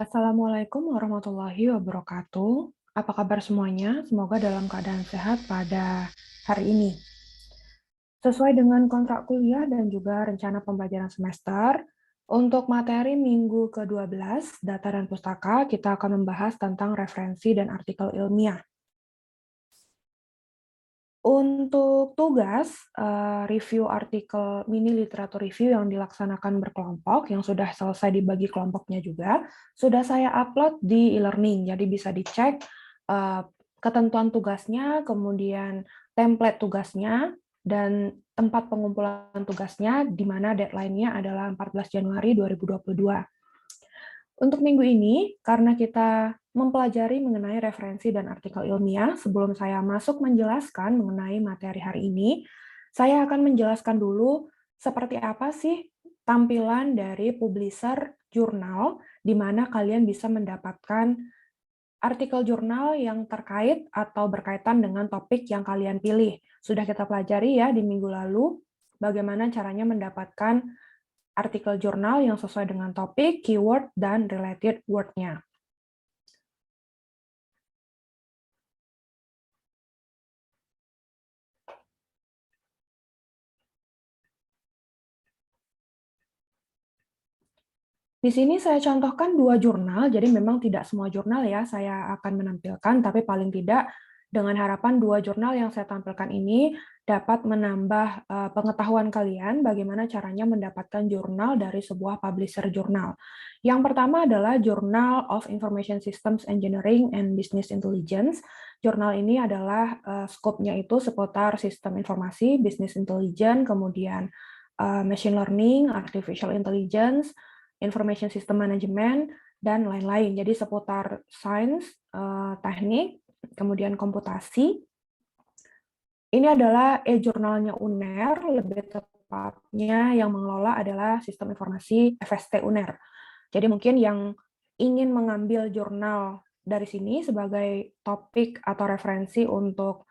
Assalamualaikum warahmatullahi wabarakatuh. Apa kabar semuanya? Semoga dalam keadaan sehat pada hari ini. Sesuai dengan kontrak kuliah dan juga rencana pembelajaran semester, untuk materi minggu ke-12, data dan pustaka, kita akan membahas tentang referensi dan artikel ilmiah. Untuk tugas, review artikel mini literatur review yang dilaksanakan berkelompok, yang sudah selesai dibagi kelompoknya juga, sudah saya upload di e-learning, jadi bisa dicek ketentuan tugasnya, kemudian template tugasnya, dan tempat pengumpulan tugasnya, di mana deadline-nya adalah 14 Januari 2022. Untuk minggu ini, karena kita mempelajari mengenai referensi dan artikel ilmiah, sebelum saya masuk menjelaskan mengenai materi hari ini, saya akan menjelaskan dulu seperti apa sih tampilan dari publisher jurnal, di mana kalian bisa mendapatkan artikel jurnal yang terkait atau berkaitan dengan topik yang kalian pilih. Sudah kita pelajari ya di minggu lalu, bagaimana caranya mendapatkan artikel jurnal yang sesuai dengan topik, keyword, dan related word-nya. Di sini saya contohkan dua jurnal, jadi memang tidak semua jurnal ya saya akan menampilkan, tapi paling tidak dengan harapan dua jurnal yang saya tampilkan ini dapat menambah pengetahuan kalian bagaimana caranya mendapatkan jurnal dari sebuah publisher jurnal. Yang pertama adalah Journal of Information Systems Engineering and Business Intelligence. Jurnal ini adalah skopnya itu seputar sistem informasi, business intelligence, kemudian machine learning, artificial intelligence, information system management, dan lain-lain. Jadi seputar sains, teknik, kemudian komputasi. Ini adalah e-jurnalnya UNER, lebih tepatnya yang mengelola adalah sistem informasi FST UNER. Jadi mungkin yang ingin mengambil jurnal dari sini sebagai topik atau referensi untuk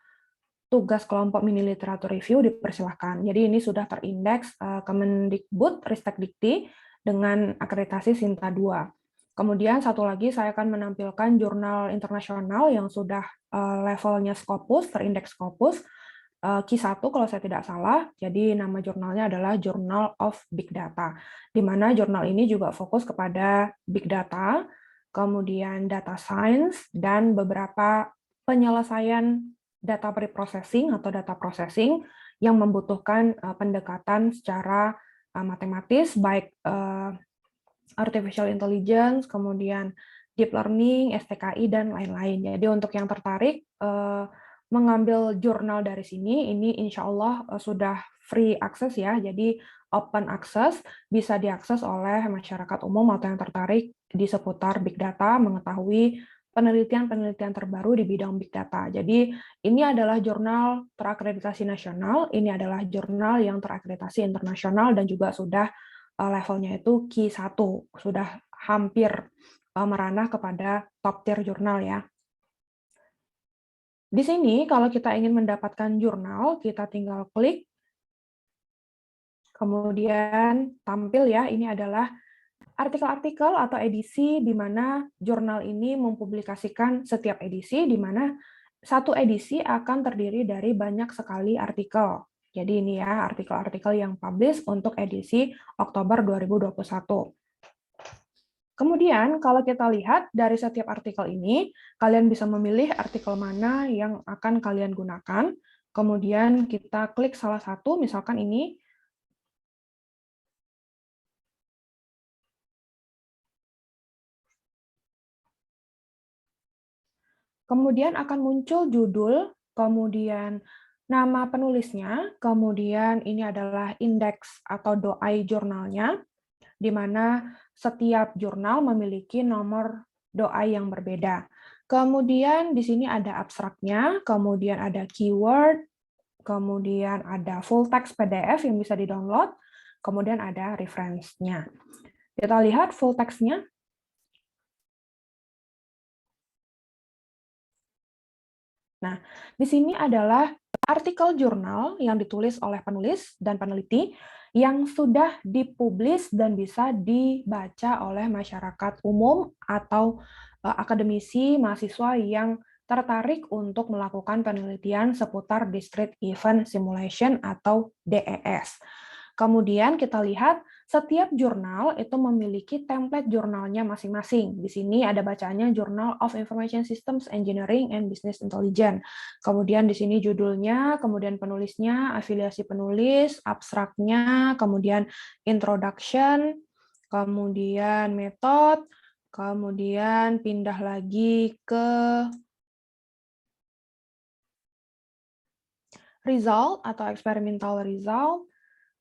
tugas kelompok mini literatur review dipersilahkan. Jadi ini sudah terindeks Kemendikbud Ristekdikti dengan akreditasi Sinta 2. Kemudian satu lagi saya akan menampilkan jurnal internasional yang sudah levelnya Scopus, terindeks Scopus, Q1 kalau saya tidak salah. Jadi nama jurnalnya adalah Journal of Big Data, di mana jurnal ini juga fokus kepada big data, kemudian data science, dan beberapa penyelesaian data preprocessing atau data processing yang membutuhkan pendekatan secara matematis, baik artificial intelligence, kemudian deep learning, STKI, dan lain-lain. Jadi untuk yang tertarik mengambil jurnal dari sini, ini insya Allah sudah free access ya, jadi open access, bisa diakses oleh masyarakat umum atau yang tertarik di seputar big data, mengetahui penelitian-penelitian terbaru di bidang big data. Jadi ini adalah jurnal terakreditasi nasional, ini adalah jurnal yang terakreditasi internasional, dan juga sudah levelnya itu Q1, sudah hampir merambah kepada top tier jurnal ya. Di sini kalau kita ingin mendapatkan jurnal, kita tinggal klik, kemudian tampil ya, ini adalah artikel-artikel atau edisi di mana jurnal ini mempublikasikan setiap edisi, di mana satu edisi akan terdiri dari banyak sekali artikel. Jadi ini ya artikel-artikel yang publish untuk edisi Oktober 2021. Kemudian, kalau kita lihat dari setiap artikel ini, kalian bisa memilih artikel mana yang akan kalian gunakan. Kemudian kita klik salah satu, misalkan ini. Kemudian akan muncul judul, kemudian nama penulisnya, kemudian ini adalah indeks atau doai jurnalnya, di mana setiap jurnal memiliki nomor doa yang berbeda. Kemudian di sini ada abstraknya, kemudian ada keyword, kemudian ada full text PDF yang bisa di-download, kemudian ada reference-nya. Kita lihat full text-nya. Nah, di sini adalah artikel jurnal yang ditulis oleh penulis dan peneliti, yang sudah dipublis dan bisa dibaca oleh masyarakat umum atau akademisi, mahasiswa yang tertarik untuk melakukan penelitian seputar Discrete Event Simulation atau DES. Kemudian kita lihat setiap jurnal itu memiliki template jurnalnya masing-masing. Di sini ada bacaannya Journal of Information Systems Engineering and Business Intelligence. Kemudian di sini judulnya, kemudian penulisnya, afiliasi penulis, abstraknya, kemudian introduction, kemudian metode, kemudian pindah lagi ke result atau experimental result.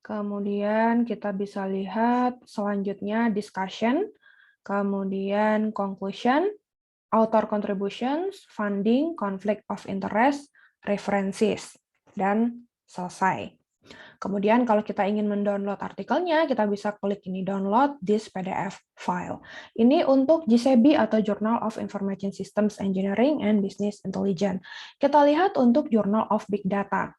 Kemudian kita bisa lihat selanjutnya discussion, kemudian conclusion, author contributions, funding, conflict of interest, references, dan selesai. Kemudian kalau kita ingin mendownload artikelnya, kita bisa klik ini download this PDF file. Ini untuk JCB atau Journal of Information Systems Engineering and Business Intelligence. Kita lihat untuk Journal of Big Data.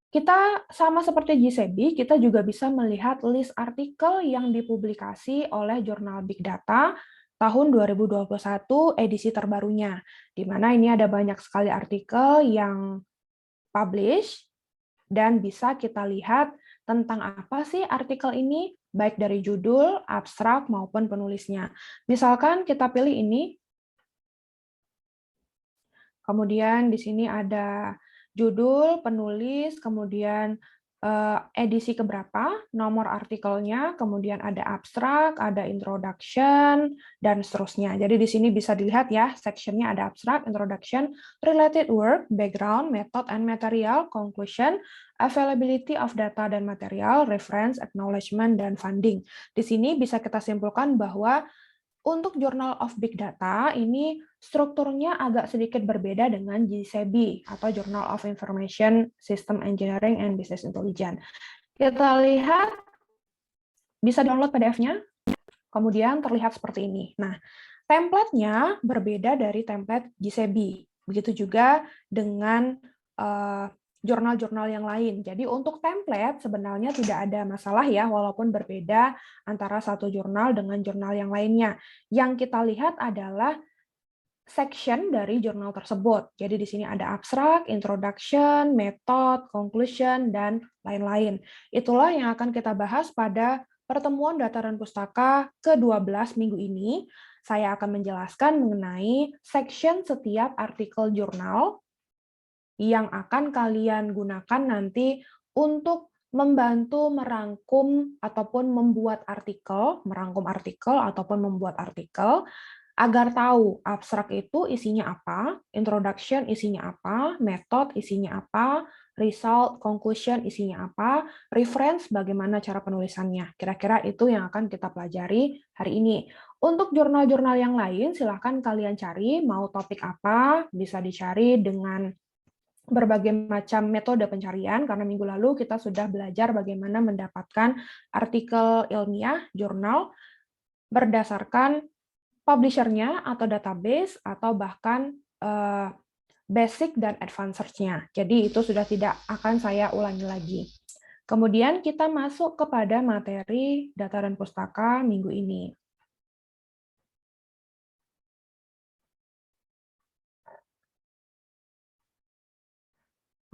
Kita sama seperti JCB, kita juga bisa melihat list artikel yang dipublikasi oleh Jurnal Big Data tahun 2021 edisi terbarunya, di mana ini ada banyak sekali artikel yang publish, dan bisa kita lihat tentang apa sih artikel ini, baik dari judul, abstrak, maupun penulisnya. Misalkan kita pilih ini, kemudian di sini ada judul, penulis, kemudian edisi keberapa, nomor artikelnya, kemudian ada abstrak, ada introduction, dan seterusnya. Jadi di sini bisa dilihat ya, sectionnya ada abstrak, introduction, related work, background, method and material, conclusion, availability of data dan material, reference, acknowledgement, dan funding. Di sini bisa kita simpulkan bahwa untuk Journal of Big Data, ini strukturnya agak sedikit berbeda dengan JCB atau Journal of Information System Engineering and Business Intelligence. Kita lihat, bisa download PDF-nya, kemudian terlihat seperti ini. Nah, template-nya berbeda dari template JCB. Begitu juga dengan jurnal-jurnal yang lain. Jadi untuk template sebenarnya tidak ada masalah ya, walaupun berbeda antara satu jurnal dengan jurnal yang lainnya. Yang kita lihat adalah section dari jurnal tersebut. Jadi di sini ada abstrak, introduction, method, conclusion, dan lain-lain. Itulah yang akan kita bahas pada pertemuan Dataran Pustaka ke-12 minggu ini. Saya akan menjelaskan mengenai section setiap artikel jurnal yang akan kalian gunakan nanti untuk membantu merangkum ataupun membuat artikel, merangkum artikel ataupun membuat artikel, agar tahu abstrak itu isinya apa, introduction isinya apa, method isinya apa, result, conclusion isinya apa, reference bagaimana cara penulisannya. Kira-kira itu yang akan kita pelajari hari ini. Untuk jurnal-jurnal yang lain, silahkan kalian cari mau topik apa, bisa dicari dengan berbagai macam metode pencarian, karena minggu lalu kita sudah belajar bagaimana mendapatkan artikel ilmiah, jurnal, berdasarkan publisher-nya atau database, atau bahkan basic dan advanced search-nya. Jadi itu sudah tidak akan saya ulangi lagi. Kemudian kita masuk kepada materi Dataran Pustaka minggu ini.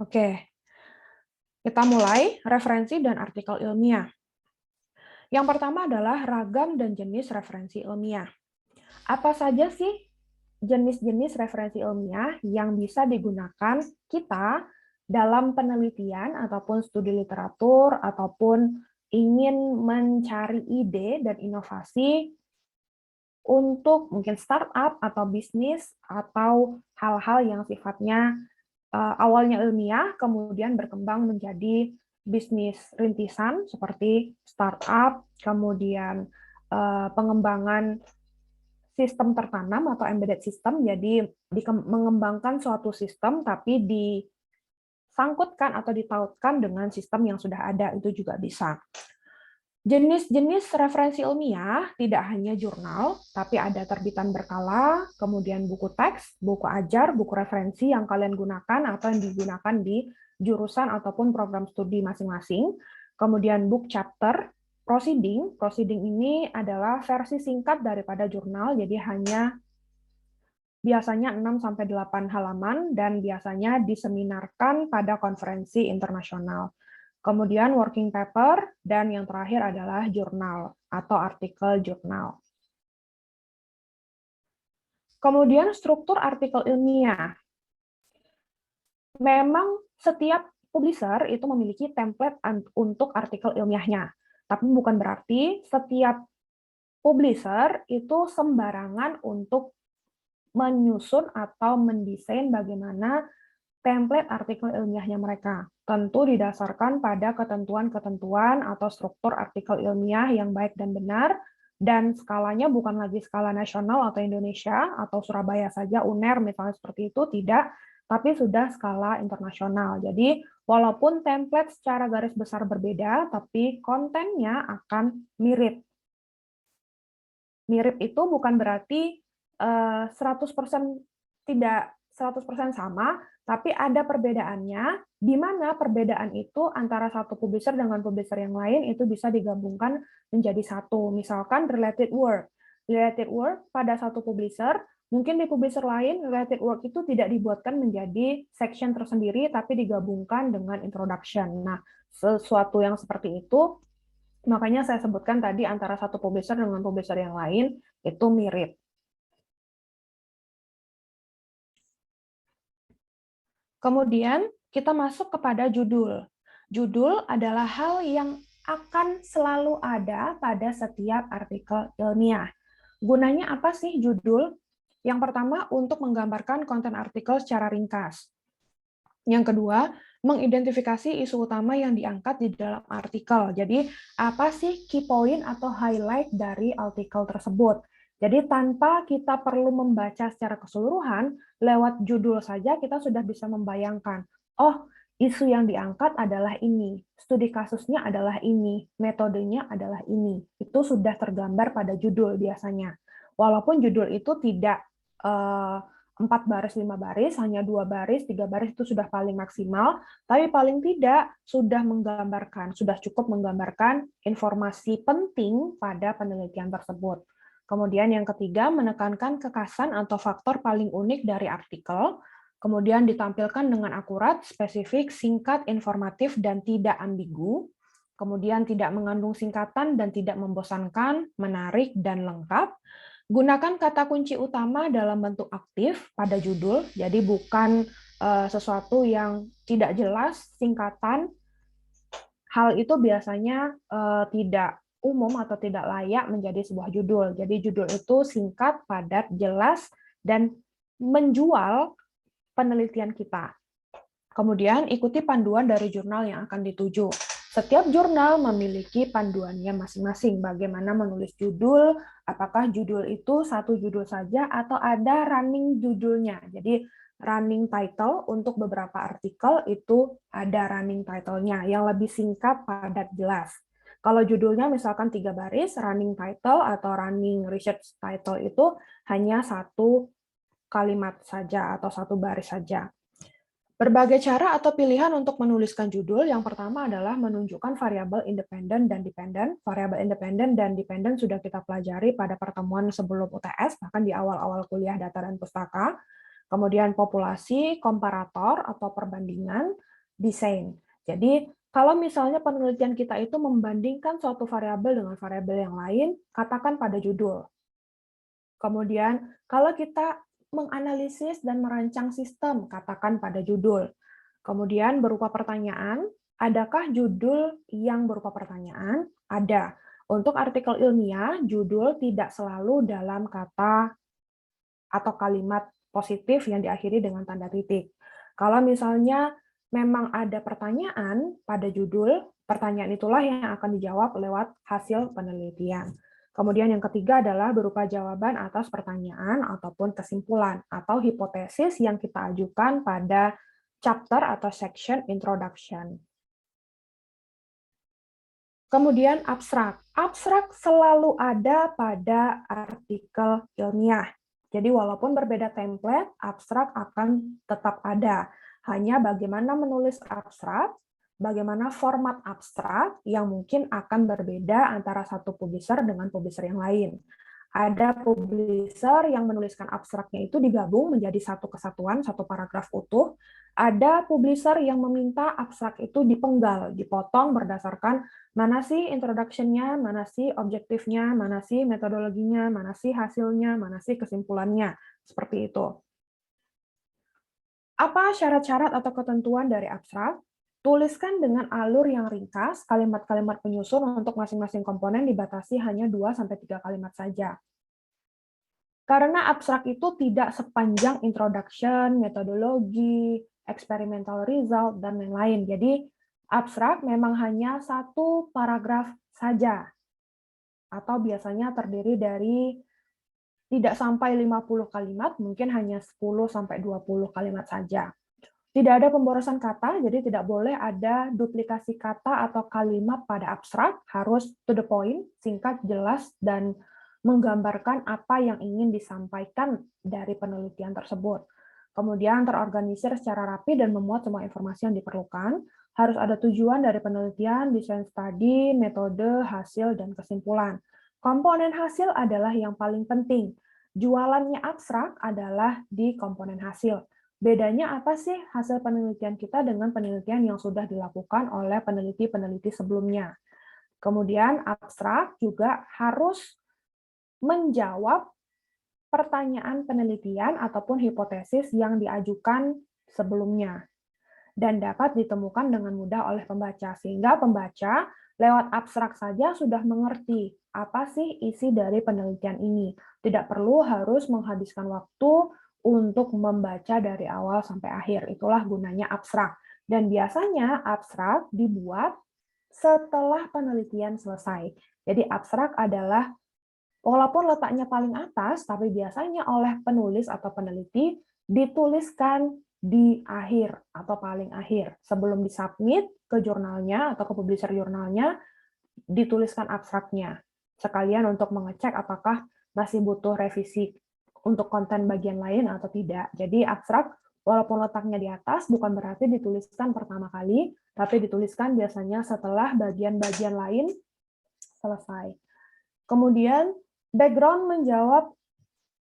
Oke, kita mulai referensi dan artikel ilmiah. Yang pertama adalah ragam dan jenis referensi ilmiah. Apa saja sih jenis-jenis referensi ilmiah yang bisa digunakan kita dalam penelitian ataupun studi literatur ataupun ingin mencari ide dan inovasi untuk mungkin startup atau bisnis atau hal-hal yang sifatnya awalnya ilmiah kemudian berkembang menjadi bisnis rintisan seperti startup, kemudian pengembangan sistem tertanam atau embedded system, jadi mengembangkan suatu sistem tapi disangkutkan atau ditautkan dengan sistem yang sudah ada, itu juga bisa. Jenis-jenis referensi ilmiah tidak hanya jurnal, tapi ada terbitan berkala, kemudian buku teks, buku ajar, buku referensi yang kalian gunakan atau yang digunakan di jurusan ataupun program studi masing-masing. Kemudian book chapter, proceeding. Proceeding ini adalah versi singkat daripada jurnal, jadi hanya biasanya 6-8 halaman dan biasanya diseminarkan pada konferensi internasional. Kemudian working paper, dan yang terakhir adalah jurnal atau artikel jurnal. Kemudian struktur artikel ilmiah. Memang setiap publisher itu memiliki template untuk artikel ilmiahnya, tapi bukan berarti setiap publisher itu sembarangan untuk menyusun atau mendesain bagaimana template artikel ilmiahnya mereka. Tentu didasarkan pada ketentuan-ketentuan atau struktur artikel ilmiah yang baik dan benar, dan skalanya bukan lagi skala nasional atau Indonesia, atau Surabaya saja, UNER misalnya seperti itu, tidak, tapi sudah skala internasional. Jadi, walaupun template secara garis besar berbeda, tapi kontennya akan mirip. Mirip itu bukan berarti 100% tidak 100% sama, tapi ada perbedaannya, di mana perbedaan itu antara satu publisher dengan publisher yang lain itu bisa digabungkan menjadi satu. Misalkan related work. Related work pada satu publisher, mungkin di publisher lain related work itu tidak dibuatkan menjadi section tersendiri, tapi digabungkan dengan introduction. Nah, sesuatu yang seperti itu, makanya saya sebutkan tadi antara satu publisher dengan publisher yang lain itu mirip. Kemudian kita masuk kepada judul. Judul adalah hal yang akan selalu ada pada setiap artikel ilmiah. Gunanya apa sih judul? Yang pertama, untuk menggambarkan konten artikel secara ringkas. Yang kedua, mengidentifikasi isu utama yang diangkat di dalam artikel. Jadi, apa sih key point atau highlight dari artikel tersebut? Jadi, tanpa kita perlu membaca secara keseluruhan, lewat judul saja kita sudah bisa membayangkan, oh, isu yang diangkat adalah ini, studi kasusnya adalah ini, metodenya adalah ini. Itu sudah tergambar pada judul biasanya. Walaupun judul itu tidak 4 baris, 5 baris, hanya 2 baris, 3 baris itu sudah paling maksimal, tapi paling tidak sudah menggambarkan, sudah cukup menggambarkan informasi penting pada penelitian tersebut. Kemudian yang ketiga, menekankan kekhasan atau faktor paling unik dari artikel, kemudian ditampilkan dengan akurat, spesifik, singkat, informatif, dan tidak ambigu, kemudian tidak mengandung singkatan dan tidak membosankan, menarik, dan lengkap. Gunakan kata kunci utama dalam bentuk aktif pada judul, jadi bukan sesuatu yang tidak jelas, singkatan. Hal itu biasanya tidak umum atau tidak layak menjadi sebuah judul. Jadi judul itu singkat, padat, jelas, dan menjual penelitian kita. Kemudian ikuti panduan dari jurnal yang akan dituju. Setiap jurnal memiliki panduannya masing-masing. Bagaimana menulis judul, apakah judul itu satu judul saja atau ada running judulnya. Jadi running title untuk beberapa artikel itu ada running title-nya yang lebih singkat, padat, jelas. Kalau judulnya misalkan 3 baris, running title atau running research title itu hanya satu kalimat saja atau satu baris saja. Berbagai cara atau pilihan untuk menuliskan judul. Yang pertama adalah menunjukkan variabel independen dan dependen. Variabel independen dan dependen sudah kita pelajari pada pertemuan sebelum UTS, bahkan di awal-awal kuliah data dan pustaka. Kemudian populasi, komparator atau perbandingan, desain. Jadi, kalau misalnya penelitian kita itu membandingkan suatu variabel dengan variabel yang lain, katakan pada judul. Kemudian, kalau kita menganalisis dan merancang sistem, katakan pada judul. Kemudian berupa pertanyaan, adakah judul yang berupa pertanyaan? Ada. Untuk artikel ilmiah, judul tidak selalu dalam kata atau kalimat positif yang diakhiri dengan tanda titik. Kalau misalnya memang ada pertanyaan pada judul, pertanyaan itulah yang akan dijawab lewat hasil penelitian. Kemudian yang ketiga adalah berupa jawaban atas pertanyaan ataupun kesimpulan atau hipotesis yang kita ajukan pada chapter atau section introduction. Kemudian abstrak. Abstrak selalu ada pada artikel ilmiah. Jadi walaupun berbeda template, abstrak akan tetap ada. Hanya bagaimana menulis abstrak bagaimana format abstrak yang mungkin akan berbeda antara satu publisher dengan publisher yang lain. Ada publisher yang menuliskan abstraknya itu digabung menjadi satu kesatuan, satu paragraf utuh. Ada publisher yang meminta abstrak itu dipenggal, dipotong berdasarkan mana sih introduction-nya, mana sih objektifnya, mana sih metodologinya, mana sih hasilnya, mana sih kesimpulannya. Seperti itu. Apa syarat-syarat atau ketentuan dari abstrak? Tuliskan dengan alur yang ringkas, kalimat-kalimat penyusun untuk masing-masing komponen dibatasi hanya 2-3 kalimat saja. Karena abstrak itu tidak sepanjang introduction, metodologi, experimental result, dan lain-lain. Jadi, abstrak memang hanya satu paragraf saja, atau biasanya terdiri dari tidak sampai 50 kalimat, mungkin hanya 10-20 kalimat saja. Tidak ada pemborosan kata, jadi tidak boleh ada duplikasi kata atau kalimat pada abstrak, harus to the point, singkat, jelas, dan menggambarkan apa yang ingin disampaikan dari penelitian tersebut. Kemudian terorganisir secara rapi dan memuat semua informasi yang diperlukan. Harus ada tujuan dari penelitian, desain studi, metode, hasil, dan kesimpulan. Komponen hasil adalah yang paling penting. Jualannya abstrak adalah di komponen hasil. Bedanya apa sih hasil penelitian kita dengan penelitian yang sudah dilakukan oleh peneliti-peneliti sebelumnya? Kemudian abstrak juga harus menjawab pertanyaan penelitian ataupun hipotesis yang diajukan sebelumnya dan dapat ditemukan dengan mudah oleh pembaca, sehingga pembaca lewat abstrak saja sudah mengerti apa sih isi dari penelitian ini. Tidak perlu harus menghabiskan waktu untuk membaca dari awal sampai akhir. Itulah gunanya abstrak. Dan biasanya abstrak dibuat setelah penelitian selesai. Jadi abstrak adalah walaupun letaknya paling atas, tapi biasanya oleh penulis atau peneliti dituliskan di akhir atau paling akhir. Sebelum disubmit ke jurnalnya atau ke publisher jurnalnya, dituliskan abstraknya. Sekalian untuk mengecek apakah masih butuh revisi untuk konten bagian lain atau tidak. Jadi abstrak, walaupun letaknya di atas, bukan berarti dituliskan pertama kali, tapi dituliskan biasanya setelah bagian-bagian lain selesai. Kemudian, background menjawab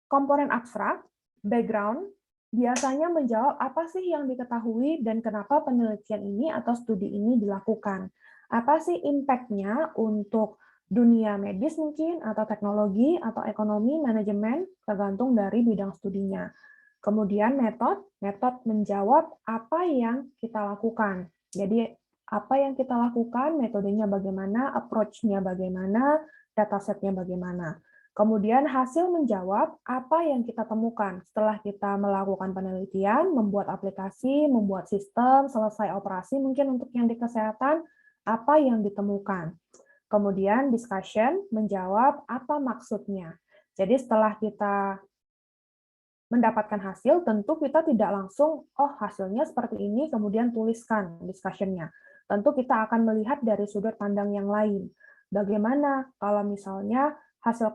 komponen abstrak. Background biasanya menjawab apa sih yang diketahui dan kenapa penelitian ini atau studi ini dilakukan. Apa sih impact-nya untuk dunia medis mungkin, atau teknologi, atau ekonomi, manajemen, tergantung dari bidang studinya. Kemudian metode menjawab apa yang kita lakukan. Jadi apa yang kita lakukan, metodenya bagaimana, approach-nya bagaimana, dataset-nya bagaimana. Kemudian hasil menjawab apa yang kita temukan setelah kita melakukan penelitian, membuat aplikasi, membuat sistem, selesai operasi mungkin untuk yang di kesehatan, apa yang ditemukan. Kemudian discussion menjawab apa maksudnya. Jadi setelah kita mendapatkan hasil, tentu kita tidak langsung, oh hasilnya seperti ini, kemudian tuliskan discussion-nya. Tentu kita akan melihat dari sudut pandang yang lain. Bagaimana kalau misalnya hasil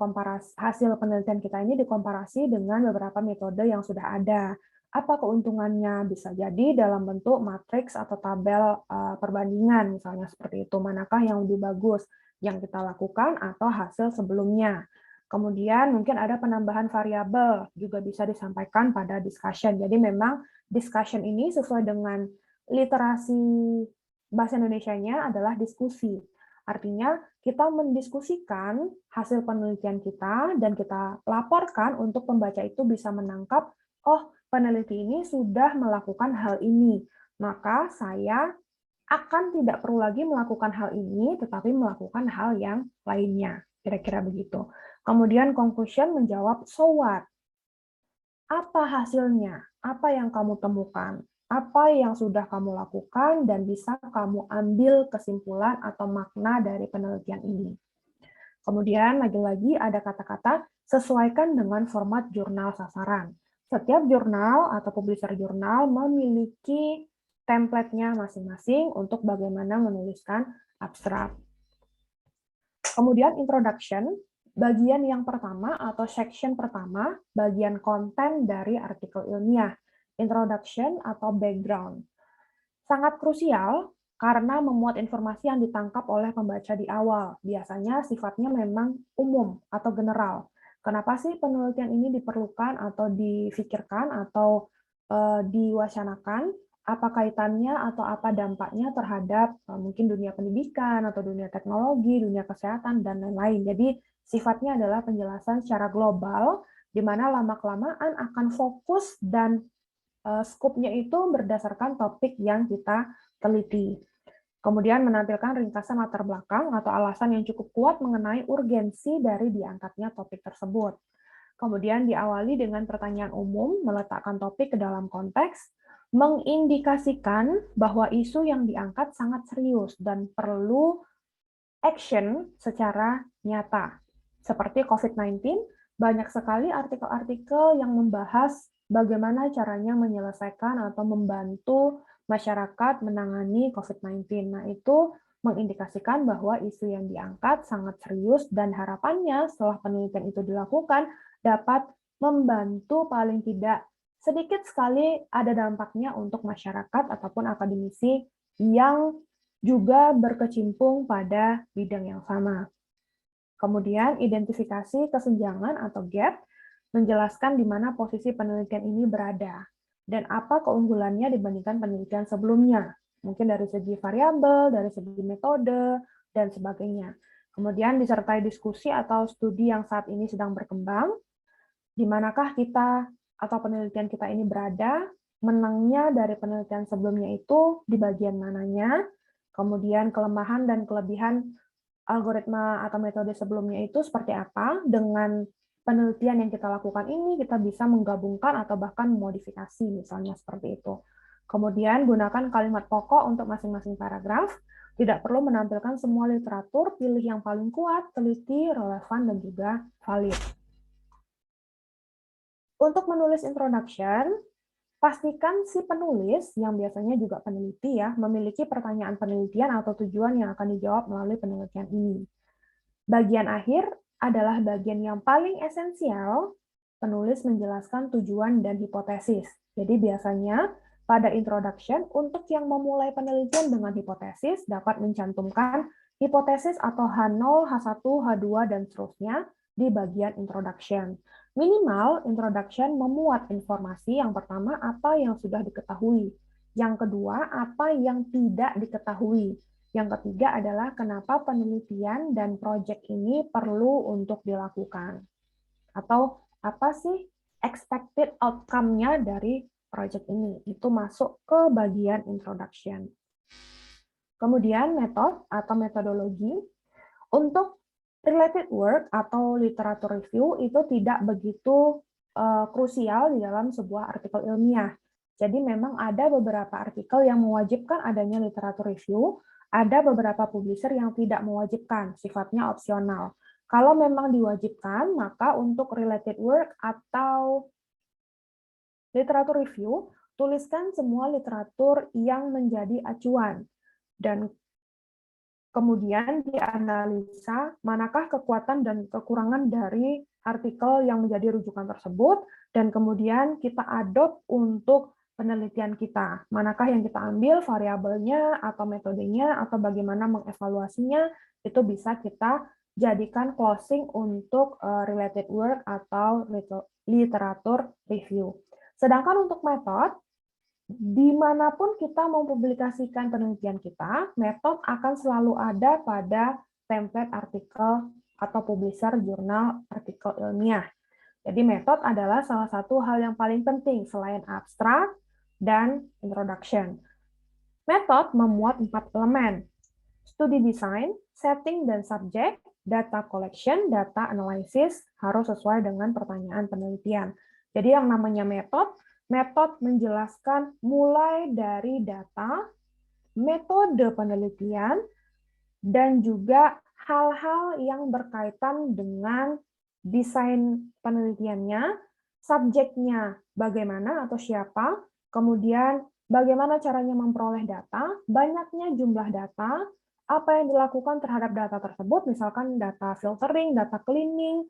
penelitian kita ini dikomparasi dengan beberapa metode yang sudah ada. Apa keuntungannya? Bisa jadi dalam bentuk matriks atau tabel perbandingan, misalnya seperti itu. Manakah yang lebih bagus yang kita lakukan atau hasil sebelumnya? Kemudian mungkin ada penambahan variabel, juga bisa disampaikan pada discussion. Jadi memang discussion ini sesuai dengan literasi bahasa Indonesianya adalah diskusi. Artinya kita mendiskusikan hasil penelitian kita dan kita laporkan untuk pembaca itu bisa menangkap, oh peneliti ini sudah melakukan hal ini, maka saya akan tidak perlu lagi melakukan hal ini, tetapi melakukan hal yang lainnya. Kira-kira begitu. Kemudian conclusion menjawab, so what? Apa hasilnya? Apa yang kamu temukan? Apa yang sudah kamu lakukan dan bisa kamu ambil kesimpulan atau makna dari penelitian ini. Kemudian lagi-lagi ada kata-kata sesuaikan dengan format jurnal sasaran. Setiap jurnal atau publisher jurnal memiliki template-nya masing-masing untuk bagaimana menuliskan abstrak. Kemudian introduction, bagian yang pertama atau section pertama, bagian konten dari artikel ilmiah. Introduction atau background. Sangat krusial karena memuat informasi yang ditangkap oleh pembaca di awal. Biasanya sifatnya memang umum atau general. Kenapa sih penelitian ini diperlukan atau difikirkan atau diwacanakan? Apa kaitannya atau apa dampaknya terhadap mungkin dunia pendidikan atau dunia teknologi, dunia kesehatan, dan lain-lain. Jadi sifatnya adalah penjelasan secara global, di mana lama-kelamaan akan fokus dan skopnya itu berdasarkan topik yang kita teliti. Kemudian menampilkan ringkasan latar belakang atau alasan yang cukup kuat mengenai urgensi dari diangkatnya topik tersebut. Kemudian diawali dengan pertanyaan umum, meletakkan topik ke dalam konteks, mengindikasikan bahwa isu yang diangkat sangat serius dan perlu action secara nyata. Seperti COVID-19, banyak sekali artikel-artikel yang membahas bagaimana caranya menyelesaikan atau membantu masyarakat menangani COVID-19. Nah, itu mengindikasikan bahwa isu yang diangkat sangat serius dan harapannya setelah penelitian itu dilakukan dapat membantu paling tidak sedikit sekali ada dampaknya untuk masyarakat ataupun akademisi yang juga berkecimpung pada bidang yang sama. Kemudian, identifikasi kesenjangan atau gap, menjelaskan di mana posisi penelitian ini berada, dan apa keunggulannya dibandingkan penelitian sebelumnya. Mungkin dari segi variabel, dari segi metode, dan sebagainya. Kemudian disertai diskusi atau studi yang saat ini sedang berkembang, di manakah kita atau penelitian kita ini berada, menangnya dari penelitian sebelumnya itu di bagian mananya, kemudian kelemahan dan kelebihan algoritma atau metode sebelumnya itu seperti apa, dengan penelitian yang kita lakukan ini kita bisa menggabungkan atau bahkan memodifikasi, misalnya seperti itu. Kemudian gunakan kalimat pokok untuk masing-masing paragraf, tidak perlu menampilkan semua literatur, pilih yang paling kuat, teliti, relevan, dan juga valid. Untuk menulis introduction, pastikan si penulis, yang biasanya juga peneliti ya, memiliki pertanyaan penelitian atau tujuan yang akan dijawab melalui penelitian ini. Bagian akhir adalah bagian yang paling esensial, penulis menjelaskan tujuan dan hipotesis. Jadi biasanya pada introduction, untuk yang memulai penelitian dengan hipotesis, dapat mencantumkan hipotesis atau H0, H1, H2, dan seterusnya di bagian introduction. Minimal, introduction memuat informasi yang pertama apa yang sudah diketahui, yang kedua apa yang tidak diketahui, yang ketiga adalah kenapa penelitian dan proyek ini perlu untuk dilakukan. Atau apa sih expected outcome-nya dari proyek ini. Itu masuk ke bagian introduction. Kemudian metode atau metodologi. Untuk related work atau literatur review itu tidak begitu krusial di dalam sebuah artikel ilmiah. Jadi memang ada beberapa artikel yang mewajibkan adanya literatur review, ada beberapa publisher yang tidak mewajibkan, sifatnya opsional. Kalau memang diwajibkan, maka untuk related work atau literatur review, tuliskan semua literatur yang menjadi acuan. Dan kemudian dianalisa manakah kekuatan dan kekurangan dari artikel yang menjadi rujukan tersebut, dan kemudian kita adopt untuk penelitian kita. Manakah yang kita ambil, variabelnya, atau metodenya, atau bagaimana mengevaluasinya, itu bisa kita jadikan closing untuk related work atau literatur review. Sedangkan untuk metode, dimanapun kita mempublikasikan penelitian kita, metode akan selalu ada pada template artikel atau publisher jurnal artikel ilmiah. Jadi metode adalah salah satu hal yang paling penting selain abstrak dan introduction. Metode memuat 4 elemen: studi design, setting dan subject, data collection, data analysis, harus sesuai dengan pertanyaan penelitian. Jadi yang namanya metode menjelaskan mulai dari data, metode penelitian, dan juga hal-hal yang berkaitan dengan desain penelitiannya, subjeknya bagaimana atau siapa, kemudian bagaimana caranya memperoleh data, banyaknya jumlah data, apa yang dilakukan terhadap data tersebut, misalkan data filtering, data cleaning,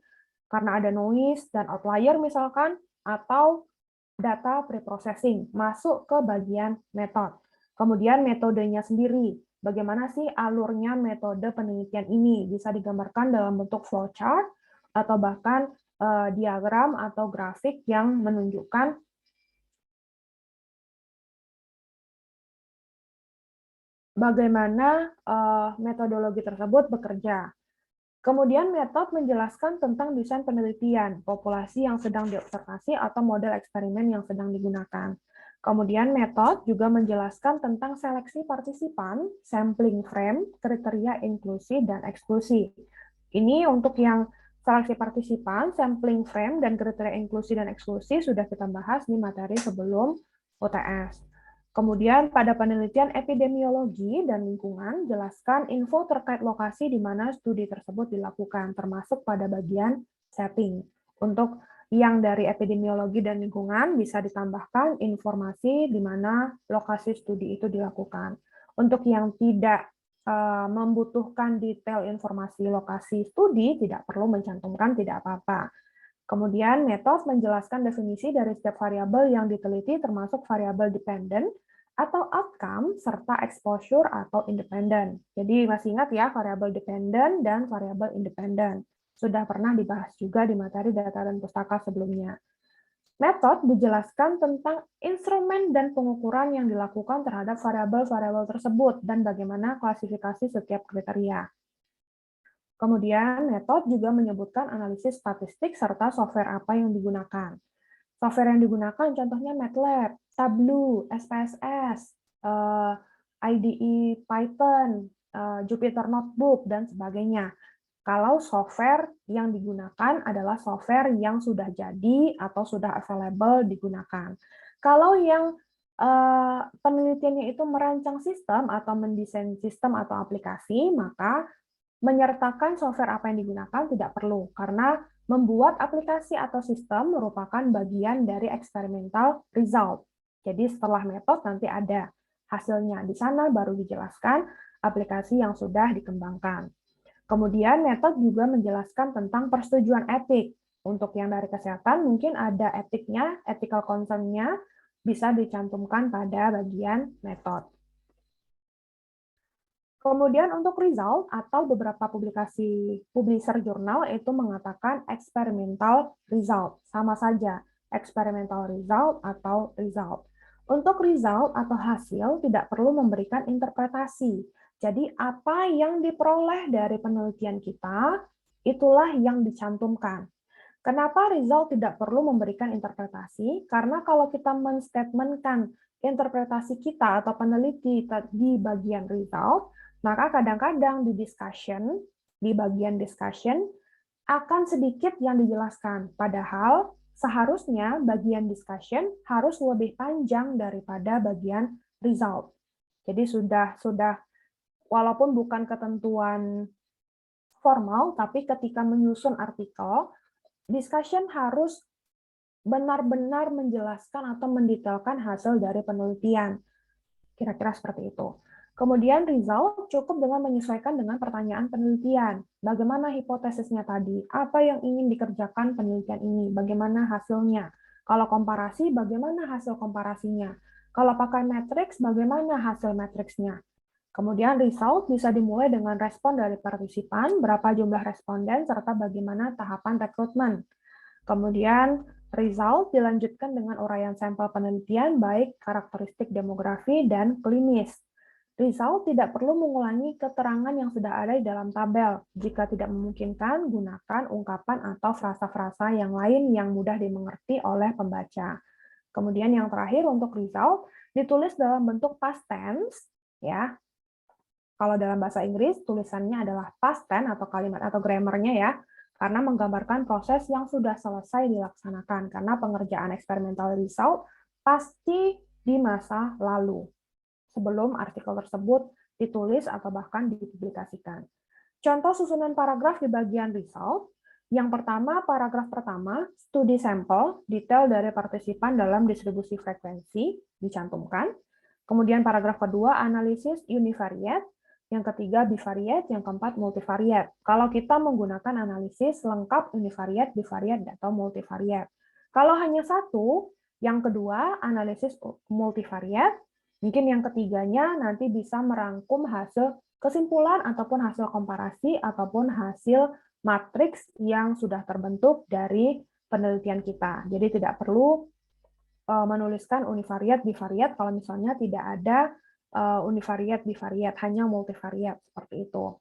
karena ada noise dan outlier misalkan, atau data preprocessing, masuk ke bagian metode. Kemudian metodenya sendiri. Bagaimana sih alurnya metode penelitian ini? Bisa digambarkan dalam bentuk flowchart atau bahkan diagram atau grafik yang menunjukkan bagaimana metodologi tersebut bekerja. Kemudian metode menjelaskan tentang desain penelitian, populasi yang sedang diobservasi atau model eksperimen yang sedang digunakan. Kemudian metode juga menjelaskan tentang seleksi partisipan, sampling frame, kriteria inklusi dan eksklusi. Ini untuk yang seleksi partisipan, sampling frame, dan kriteria inklusi dan eksklusi sudah kita bahas di materi sebelum UTS. Kemudian pada penelitian epidemiologi dan lingkungan, jelaskan info terkait lokasi di mana studi tersebut dilakukan, termasuk pada bagian setting. Untuk yang dari epidemiologi dan lingkungan bisa ditambahkan informasi di mana lokasi studi itu dilakukan. Untuk yang tidak membutuhkan detail informasi lokasi studi, tidak perlu mencantumkan, tidak apa-apa. Kemudian metode menjelaskan definisi dari setiap variabel yang diteliti termasuk variabel dependent atau outcome serta exposure atau independent. Jadi masih ingat ya variabel dependent dan variabel independent. Sudah pernah dibahas juga di materi data dan pustaka sebelumnya. Metode dijelaskan tentang instrumen dan pengukuran yang dilakukan terhadap variabel-variabel tersebut dan bagaimana klasifikasi setiap kriteria. Kemudian, metode juga menyebutkan analisis statistik serta software apa yang digunakan. Software yang digunakan contohnya MATLAB, Tableau, SPSS, IDE Python, Jupyter Notebook, dan sebagainya. Kalau software yang digunakan adalah software yang sudah jadi atau sudah available digunakan. Kalau yang penelitiannya itu merancang sistem atau mendesain sistem atau aplikasi, maka menyertakan software apa yang digunakan tidak perlu, karena membuat aplikasi atau sistem merupakan bagian dari experimental result. Jadi setelah metode nanti ada hasilnya. Di sana baru dijelaskan aplikasi yang sudah dikembangkan. Kemudian metode juga menjelaskan tentang persetujuan etik. Untuk yang dari kesehatan mungkin ada etiknya, ethical concern-nya bisa dicantumkan pada bagian metode. Kemudian untuk result atau beberapa publikasi publisher jurnal itu mengatakan experimental result. Sama saja, experimental result atau result. Untuk result atau hasil tidak perlu memberikan interpretasi. Jadi apa yang diperoleh dari penelitian kita, itulah yang dicantumkan. Kenapa result tidak perlu memberikan interpretasi? Karena kalau kita menstatementkan interpretasi kita atau peneliti di bagian result, maka kadang-kadang di bagian discussion, akan sedikit yang dijelaskan. Padahal seharusnya bagian discussion harus lebih panjang daripada bagian result. Jadi sudah walaupun bukan ketentuan formal, tapi ketika menyusun artikel, discussion harus benar-benar menjelaskan atau mendetailkan hasil dari penelitian. Kira-kira seperti itu. Kemudian result cukup dengan menyesuaikan dengan pertanyaan penelitian. Bagaimana hipotesisnya tadi? Apa yang ingin dikerjakan penelitian ini? Bagaimana hasilnya? Kalau komparasi, bagaimana hasil komparasinya? Kalau pakai matriks, bagaimana hasil matriksnya? Kemudian result bisa dimulai dengan respon dari partisipan, berapa jumlah responden, serta bagaimana tahapan rekrutmen. Kemudian result dilanjutkan dengan uraian sampel penelitian baik karakteristik demografi dan klinis. Result tidak perlu mengulangi keterangan yang sudah ada di dalam tabel. Jika tidak memungkinkan, gunakan ungkapan atau frasa-frasa yang lain yang mudah dimengerti oleh pembaca. Kemudian yang terakhir untuk result ditulis dalam bentuk past tense, ya. Kalau dalam bahasa Inggris tulisannya adalah past tense atau kalimat atau grammarnya ya, karena menggambarkan proses yang sudah selesai dilaksanakan, karena pengerjaan eksperimental result pasti di masa lalu, sebelum artikel tersebut ditulis atau bahkan dipublikasikan. Contoh susunan paragraf di bagian result, yang pertama, paragraf pertama, studi sampel, detail dari partisipan dalam distribusi frekuensi, dicantumkan. Kemudian paragraf kedua, analisis univariate, yang ketiga bivariate, yang keempat multivariate. Kalau kita menggunakan analisis lengkap univariate, bivariate, atau multivariate. Kalau hanya satu, yang kedua analisis multivariate, Mungkin yang ketiganya nanti bisa merangkum hasil kesimpulan ataupun hasil komparasi ataupun hasil matriks yang sudah terbentuk dari penelitian kita. Jadi tidak perlu menuliskan univariat bivariat kalau misalnya tidak ada univariat bivariat, hanya multivariat seperti itu.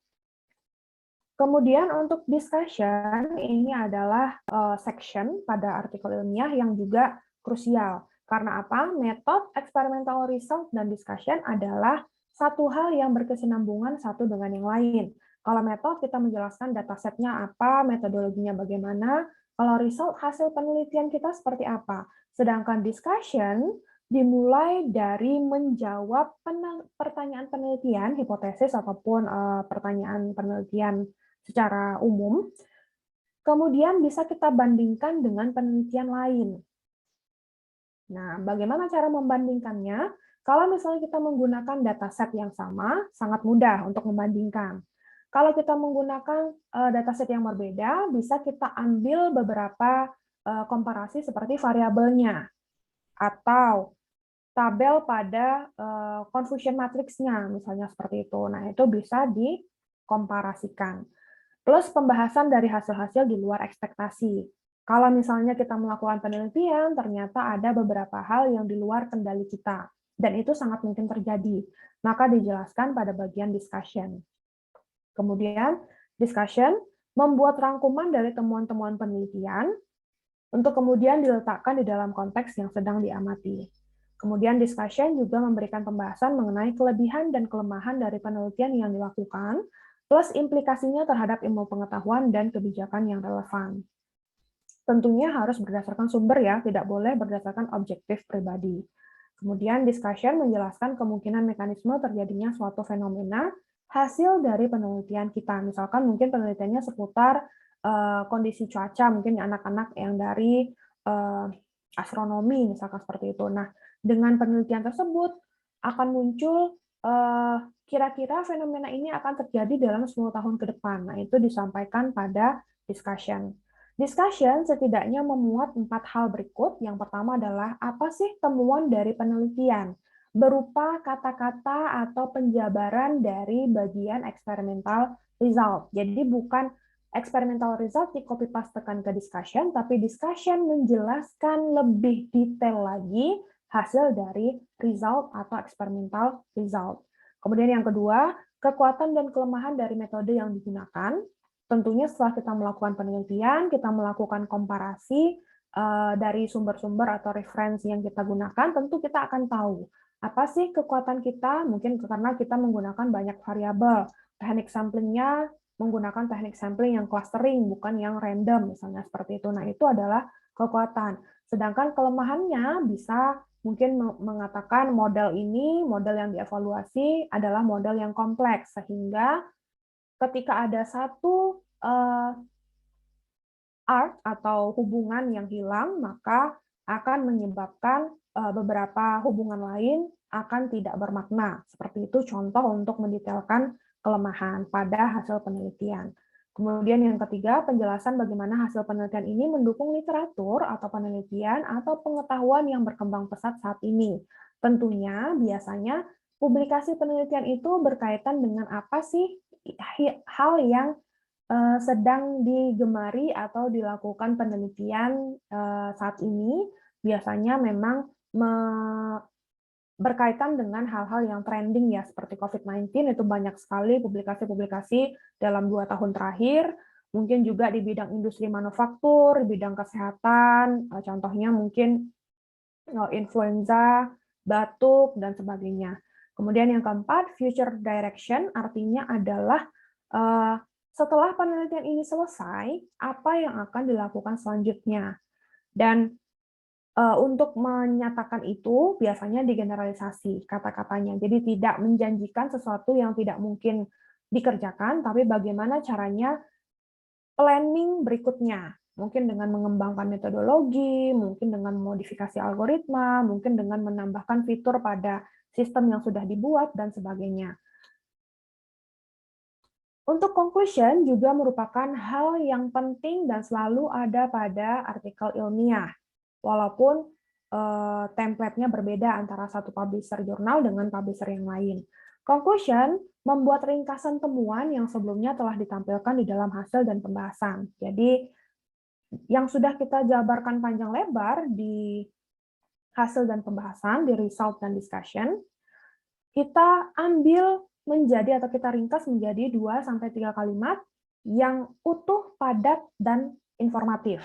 Kemudian untuk discussion ini adalah section pada artikel ilmiah yang juga krusial. Karena apa? Metode, experimental result, dan discussion adalah satu hal yang berkesinambungan satu dengan yang lain. Kalau metode kita menjelaskan datasetnya apa, metodologinya bagaimana, kalau result hasil penelitian kita seperti apa. Sedangkan discussion dimulai dari menjawab pertanyaan penelitian, hipotesis ataupun pertanyaan penelitian secara umum, kemudian bisa kita bandingkan dengan penelitian lain. Nah, bagaimana cara membandingkannya? Kalau misalnya kita menggunakan dataset yang sama, sangat mudah untuk membandingkan. Kalau kita menggunakan dataset yang berbeda, bisa kita ambil beberapa komparasi seperti variabelnya, atau tabel pada confusion matrix-nya, misalnya seperti itu. Nah, itu bisa dikomparasikan. Plus pembahasan dari hasil-hasil di luar ekspektasi. Kalau misalnya kita melakukan penelitian, ternyata ada beberapa hal yang di luar kendali kita, dan itu sangat mungkin terjadi. Maka dijelaskan pada bagian discussion. Kemudian, discussion membuat rangkuman dari temuan-temuan penelitian untuk kemudian diletakkan di dalam konteks yang sedang diamati. Kemudian discussion juga memberikan pembahasan mengenai kelebihan dan kelemahan dari penelitian yang dilakukan, plus implikasinya terhadap ilmu pengetahuan dan kebijakan yang relevan. Tentunya harus berdasarkan sumber ya, tidak boleh berdasarkan objektif pribadi. Kemudian discussion menjelaskan kemungkinan mekanisme terjadinya suatu fenomena hasil dari penelitian kita. Misalkan mungkin penelitiannya seputar kondisi cuaca, mungkin anak-anak yang dari astronomi, misalkan seperti itu. Nah, dengan penelitian tersebut akan muncul kira-kira fenomena ini akan terjadi dalam 10 tahun ke depan. Nah, itu disampaikan pada discussion. Discussion setidaknya memuat 4 hal berikut. Yang pertama adalah apa sih temuan dari penelitian? Berupa kata-kata atau penjabaran dari bagian experimental result. Jadi bukan experimental result di copy pastekan ke discussion, tapi discussion menjelaskan lebih detail lagi hasil dari result atau experimental result. Kemudian yang kedua, kekuatan dan kelemahan dari metode yang digunakan. Tentunya setelah kita melakukan penelitian, kita melakukan komparasi dari sumber-sumber atau referensi yang kita gunakan, tentu kita akan tahu apa sih kekuatan kita, mungkin karena kita menggunakan banyak variabel. Teknik samplingnya menggunakan teknik sampling yang clustering, bukan yang random, misalnya seperti itu. Nah, itu adalah kekuatan. Sedangkan kelemahannya bisa mungkin mengatakan model ini, model yang dievaluasi adalah model yang kompleks, sehingga ketika ada satu arc atau hubungan yang hilang, maka akan menyebabkan beberapa hubungan lain akan tidak bermakna. Seperti itu contoh untuk mendetailkan kelemahan pada hasil penelitian. Kemudian yang ketiga, penjelasan bagaimana hasil penelitian ini mendukung literatur atau penelitian atau pengetahuan yang berkembang pesat saat ini. Tentunya biasanya publikasi penelitian itu berkaitan dengan apa sih hal yang sedang digemari atau dilakukan penelitian saat ini. Biasanya memang berkaitan dengan hal-hal yang trending ya, seperti COVID-19, itu banyak sekali publikasi-publikasi dalam 2 tahun terakhir. Mungkin juga di bidang industri manufaktur, bidang kesehatan, contohnya mungkin influenza, batuk, dan sebagainya. Kemudian yang keempat, future direction, artinya adalah setelah penelitian ini selesai, apa yang akan dilakukan selanjutnya. Dan untuk menyatakan itu biasanya digeneralisasi kata-katanya. Jadi tidak menjanjikan sesuatu yang tidak mungkin dikerjakan, tapi bagaimana caranya planning berikutnya. Mungkin dengan mengembangkan metodologi, mungkin dengan modifikasi algoritma, mungkin dengan menambahkan fitur pada sistem yang sudah dibuat, dan sebagainya. Untuk conclusion juga merupakan hal yang penting dan selalu ada pada artikel ilmiah. Walaupun template-nya berbeda antara satu publisher jurnal dengan publisher yang lain. Conclusion, membuat ringkasan temuan yang sebelumnya telah ditampilkan di dalam hasil dan pembahasan. Jadi, yang sudah kita jabarkan panjang lebar di hasil dan pembahasan, di result dan discussion, kita ambil menjadi atau kita ringkas menjadi 2-3 kalimat yang utuh, padat, dan informatif.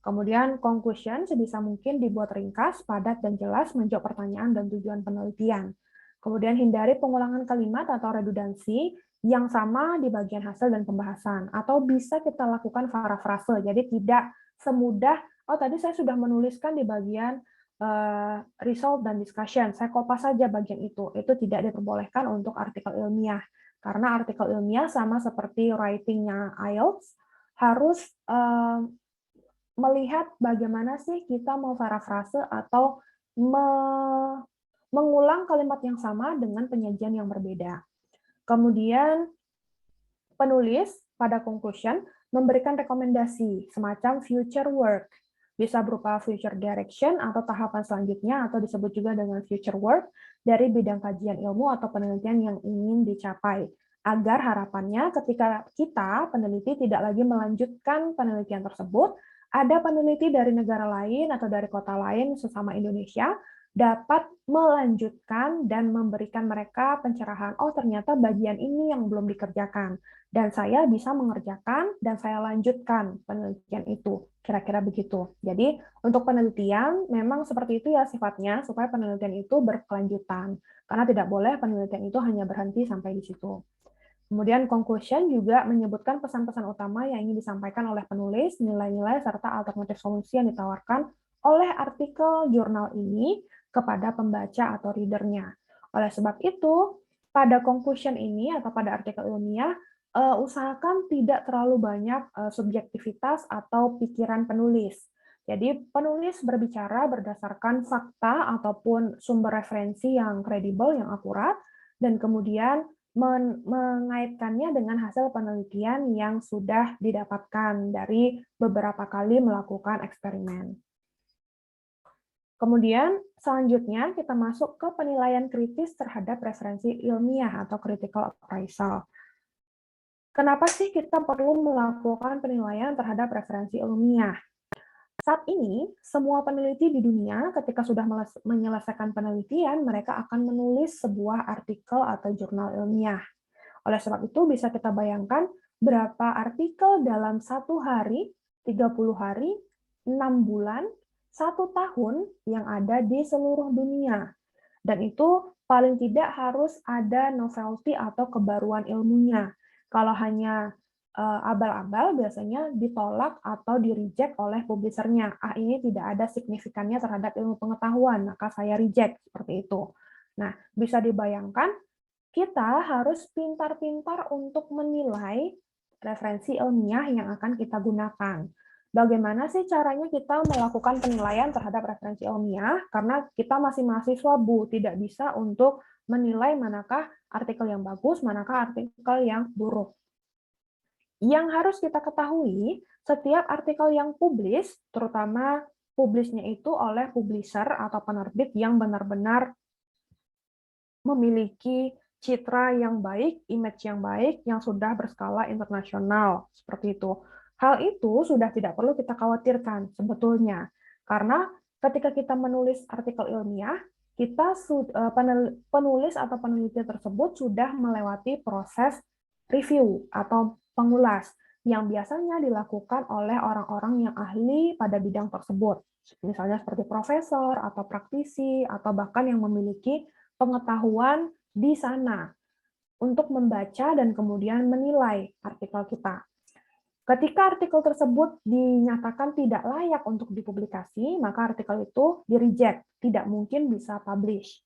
Kemudian conclusion sebisa mungkin dibuat ringkas, padat, dan jelas menjawab pertanyaan dan tujuan penelitian. Kemudian hindari pengulangan kalimat atau redundansi yang sama di bagian hasil dan pembahasan. Atau bisa kita lakukan parafrase, jadi tidak semudah, oh tadi saya sudah menuliskan di bagian result dan discussion, saya kopas saja bagian itu tidak diperbolehkan untuk artikel ilmiah. Karena artikel ilmiah sama seperti writing-nya IELTS, harus melihat bagaimana sih kita mau parafrase atau mengulang kalimat yang sama dengan penyajian yang berbeda. Kemudian penulis pada conclusion memberikan rekomendasi semacam future work, bisa berupa future direction atau tahapan selanjutnya atau disebut juga dengan future work dari bidang kajian ilmu atau penelitian yang ingin dicapai. Agar harapannya ketika kita peneliti tidak lagi melanjutkan penelitian tersebut, ada peneliti dari negara lain atau dari kota lain sesama Indonesia dapat melanjutkan dan memberikan mereka pencerahan, oh ternyata bagian ini yang belum dikerjakan, dan saya bisa mengerjakan dan saya lanjutkan penelitian itu. Kira-kira begitu. Jadi untuk penelitian memang seperti itu ya sifatnya, supaya penelitian itu berkelanjutan. Karena tidak boleh penelitian itu hanya berhenti sampai di situ. Kemudian conclusion juga menyebutkan pesan-pesan utama yang ingin disampaikan oleh penulis, nilai-nilai, serta alternatif solusi yang ditawarkan oleh artikel jurnal ini kepada pembaca atau readernya. Oleh sebab itu, pada conclusion ini atau pada artikel ilmiah, usahakan tidak terlalu banyak subjektivitas atau pikiran penulis. Jadi penulis berbicara berdasarkan fakta ataupun sumber referensi yang kredibel, yang akurat, dan kemudian mengaitkannya dengan hasil penelitian yang sudah didapatkan dari beberapa kali melakukan eksperimen. Kemudian selanjutnya kita masuk ke penilaian kritis terhadap referensi ilmiah atau critical appraisal. Kenapa sih kita perlu melakukan penilaian terhadap referensi ilmiah? Saat ini, semua peneliti di dunia ketika sudah menyelesaikan penelitian, mereka akan menulis sebuah artikel atau jurnal ilmiah. Oleh sebab itu, bisa kita bayangkan berapa artikel dalam 1 hari, 30 hari, 6 bulan, 1 tahun yang ada di seluruh dunia. Dan itu paling tidak harus ada novelty atau kebaruan ilmunya. Kalau hanya abal-abal, biasanya ditolak atau di-reject oleh publishernya. Ini tidak ada signifikannya terhadap ilmu pengetahuan, maka saya reject, seperti itu. Nah, bisa dibayangkan kita harus pintar-pintar untuk menilai referensi ilmiah yang akan kita gunakan. Bagaimana sih caranya kita melakukan penilaian terhadap referensi ilmiah? Karena kita masih mahasiswa, Bu, tidak bisa untuk menilai manakah artikel yang bagus, manakah artikel yang buruk. Yang harus kita ketahui, setiap artikel yang publish, terutama publishnya itu oleh publisher atau penerbit yang benar-benar memiliki citra yang baik, image yang baik, yang sudah berskala internasional, seperti itu. Hal itu sudah tidak perlu kita khawatirkan sebetulnya, karena ketika kita menulis artikel ilmiah, kita penulis atau peneliti tersebut sudah melewati proses review atau pengulas yang biasanya dilakukan oleh orang-orang yang ahli pada bidang tersebut, misalnya seperti profesor atau praktisi atau bahkan yang memiliki pengetahuan di sana untuk membaca dan kemudian menilai artikel kita. Ketika artikel tersebut dinyatakan tidak layak untuk dipublikasi, maka artikel itu di-reject, tidak mungkin bisa publish.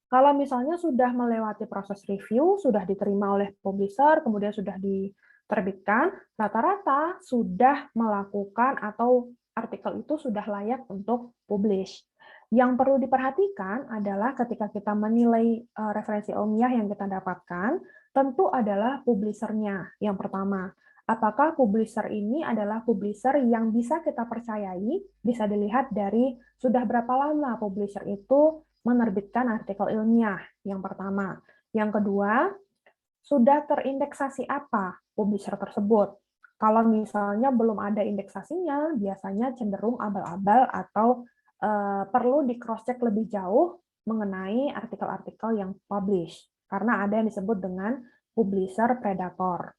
Kalau misalnya sudah melewati proses review, sudah diterima oleh publisher, kemudian sudah diterbitkan, rata-rata sudah melakukan atau artikel itu sudah layak untuk publish. Yang perlu diperhatikan adalah ketika kita menilai referensi ilmiah yang kita dapatkan, tentu adalah publishernya yang pertama. Apakah publisher ini adalah publisher yang bisa kita percayai? Bisa dilihat dari sudah berapa lama publisher itu menerbitkan artikel ilmiah, yang pertama. Yang kedua, sudah terindeksasi apa publisher tersebut? Kalau misalnya belum ada indeksasinya, biasanya cenderung abal-abal atau perlu di cross-check lebih jauh mengenai artikel-artikel yang publish, karena ada yang disebut dengan publisher predator.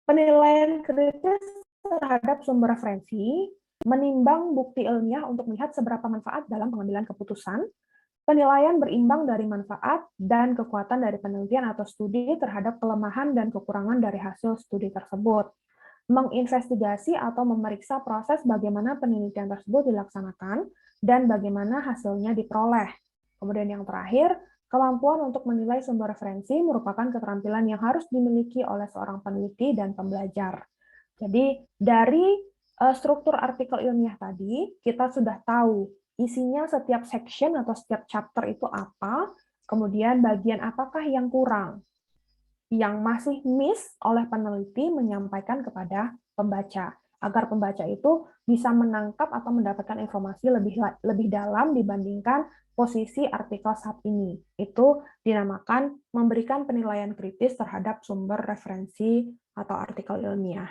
Penilaian kritis terhadap sumber referensi menimbang bukti ilmiah untuk melihat seberapa manfaat dalam pengambilan keputusan. Penilaian berimbang dari manfaat dan kekuatan dari penelitian atau studi terhadap kelemahan dan kekurangan dari hasil studi tersebut. Menginvestigasi atau memeriksa proses bagaimana penelitian tersebut dilaksanakan dan bagaimana hasilnya diperoleh. Kemudian yang terakhir, kemampuan untuk menilai sumber referensi merupakan keterampilan yang harus dimiliki oleh seorang peneliti dan pembelajar. Jadi dari struktur artikel ilmiah tadi, kita sudah tahu isinya setiap section atau setiap chapter itu apa, kemudian bagian apakah yang kurang, yang masih miss oleh peneliti menyampaikan kepada pembaca, agar pembaca itu bisa menangkap atau mendapatkan informasi lebih dalam dibandingkan posisi artikel saat ini. Itu dinamakan memberikan penilaian kritis terhadap sumber referensi atau artikel ilmiah.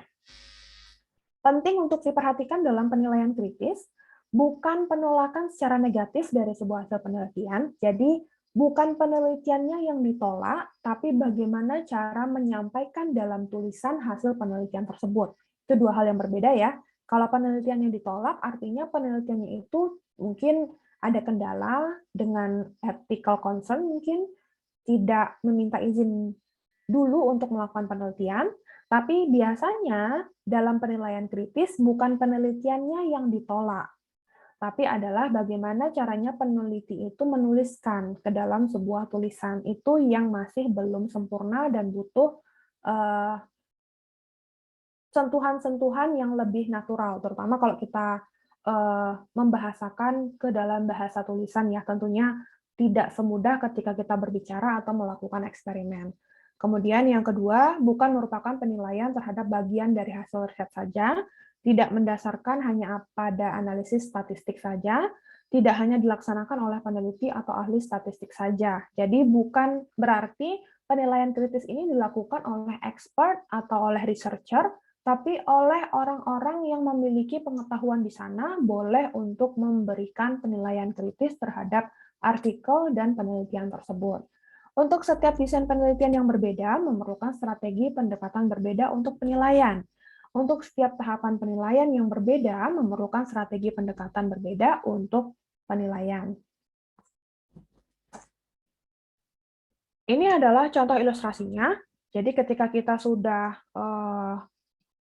Penting untuk diperhatikan dalam penilaian kritis, bukan penolakan secara negatif dari sebuah hasil penelitian, jadi bukan penelitiannya yang ditolak, tapi bagaimana cara menyampaikan dalam tulisan hasil penelitian tersebut. Itu dua hal yang berbeda ya. Kalau penelitian yang ditolak, artinya penelitiannya itu mungkin ada kendala dengan ethical concern, mungkin tidak meminta izin dulu untuk melakukan penelitian, tapi biasanya dalam penilaian kritis bukan penelitiannya yang ditolak, tapi adalah bagaimana caranya peneliti itu menuliskan ke dalam sebuah tulisan itu yang masih belum sempurna dan butuh sentuhan-sentuhan yang lebih natural, terutama kalau kita membahasakan ke dalam bahasa tulisan ya, tentunya tidak semudah ketika kita berbicara atau melakukan eksperimen. Kemudian yang kedua, bukan merupakan penilaian terhadap bagian dari hasil riset saja, tidak mendasarkan hanya pada analisis statistik saja, tidak hanya dilaksanakan oleh peneliti atau ahli statistik saja. Jadi bukan berarti penilaian kritis ini dilakukan oleh expert atau oleh researcher, tapi oleh orang-orang yang memiliki pengetahuan di sana boleh untuk memberikan penilaian kritis terhadap artikel dan penelitian tersebut. Untuk setiap desain penelitian yang berbeda, memerlukan strategi pendekatan berbeda untuk penilaian. Untuk setiap tahapan penilaian yang berbeda, memerlukan strategi pendekatan berbeda untuk penilaian. Ini adalah contoh ilustrasinya. Jadi ketika kita sudah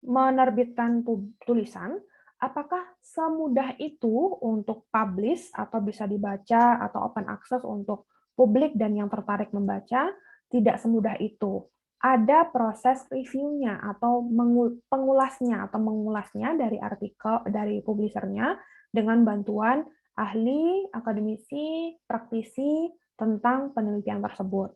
menerbitkan tulisan, apakah semudah itu untuk publish atau bisa dibaca atau open access untuk publik dan yang tertarik membaca? Tidak semudah itu. Ada proses reviewnya atau mengulasnya dari artikel dari publishernya dengan bantuan ahli, akademisi, praktisi tentang penelitian tersebut.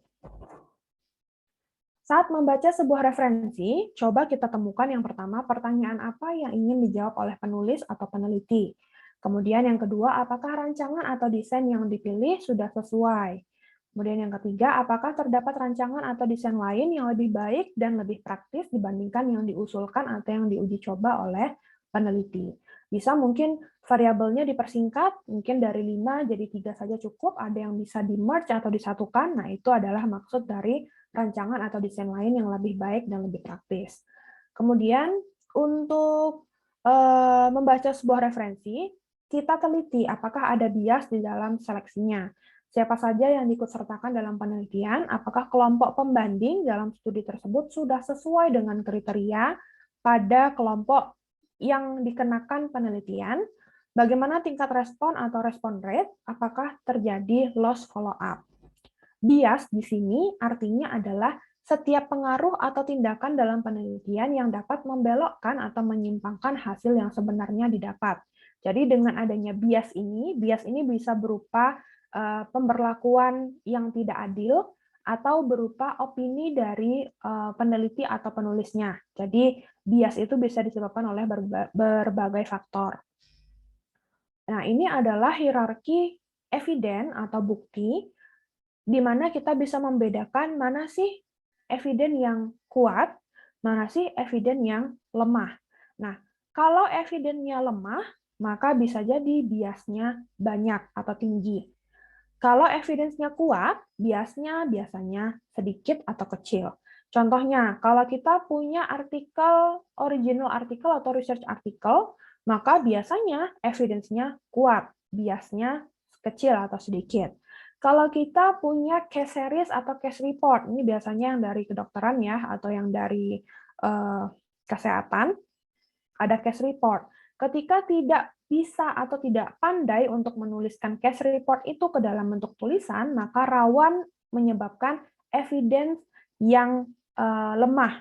Saat membaca sebuah referensi, coba kita temukan yang pertama, pertanyaan apa yang ingin dijawab oleh penulis atau peneliti. Kemudian yang kedua, apakah rancangan atau desain yang dipilih sudah sesuai. Kemudian yang ketiga, apakah terdapat rancangan atau desain lain yang lebih baik dan lebih praktis dibandingkan yang diusulkan atau yang diuji coba oleh peneliti. Bisa mungkin variabelnya dipersingkat, mungkin dari 5 jadi 3 saja cukup, ada yang bisa di-merge atau disatukan, nah itu adalah maksud dari rancangan atau desain lain yang lebih baik dan lebih praktis. Kemudian untuk membaca sebuah referensi, kita teliti apakah ada bias di dalam seleksinya. Siapa saja yang diikutsertakan dalam penelitian, apakah kelompok pembanding dalam studi tersebut sudah sesuai dengan kriteria pada kelompok yang dikenakan penelitian, bagaimana tingkat respon atau respon rate, apakah terjadi loss follow-up. Bias di sini artinya adalah setiap pengaruh atau tindakan dalam penelitian yang dapat membelokkan atau menyimpangkan hasil yang sebenarnya didapat. Jadi dengan adanya bias ini bisa berupa pemberlakuan yang tidak adil atau berupa opini dari peneliti atau penulisnya. Jadi bias itu bisa disebabkan oleh berbagai faktor. Nah, ini adalah hierarki eviden atau bukti, di mana kita bisa membedakan mana sih eviden yang kuat, mana sih eviden yang lemah. Nah, kalau evidennya lemah, maka bisa jadi biasnya banyak atau tinggi. Kalau evidence-nya kuat, biasnya biasanya sedikit atau kecil. Contohnya, kalau kita punya artikel, original artikel atau research artikel, maka biasanya evidence-nya kuat, biasnya kecil atau sedikit. Kalau kita punya case series atau case report, ini biasanya yang dari kedokteran ya, atau yang dari kesehatan, ada case report. Ketika tidak bisa atau tidak pandai untuk menuliskan case report itu ke dalam bentuk tulisan, maka rawan menyebabkan evidence yang lemah,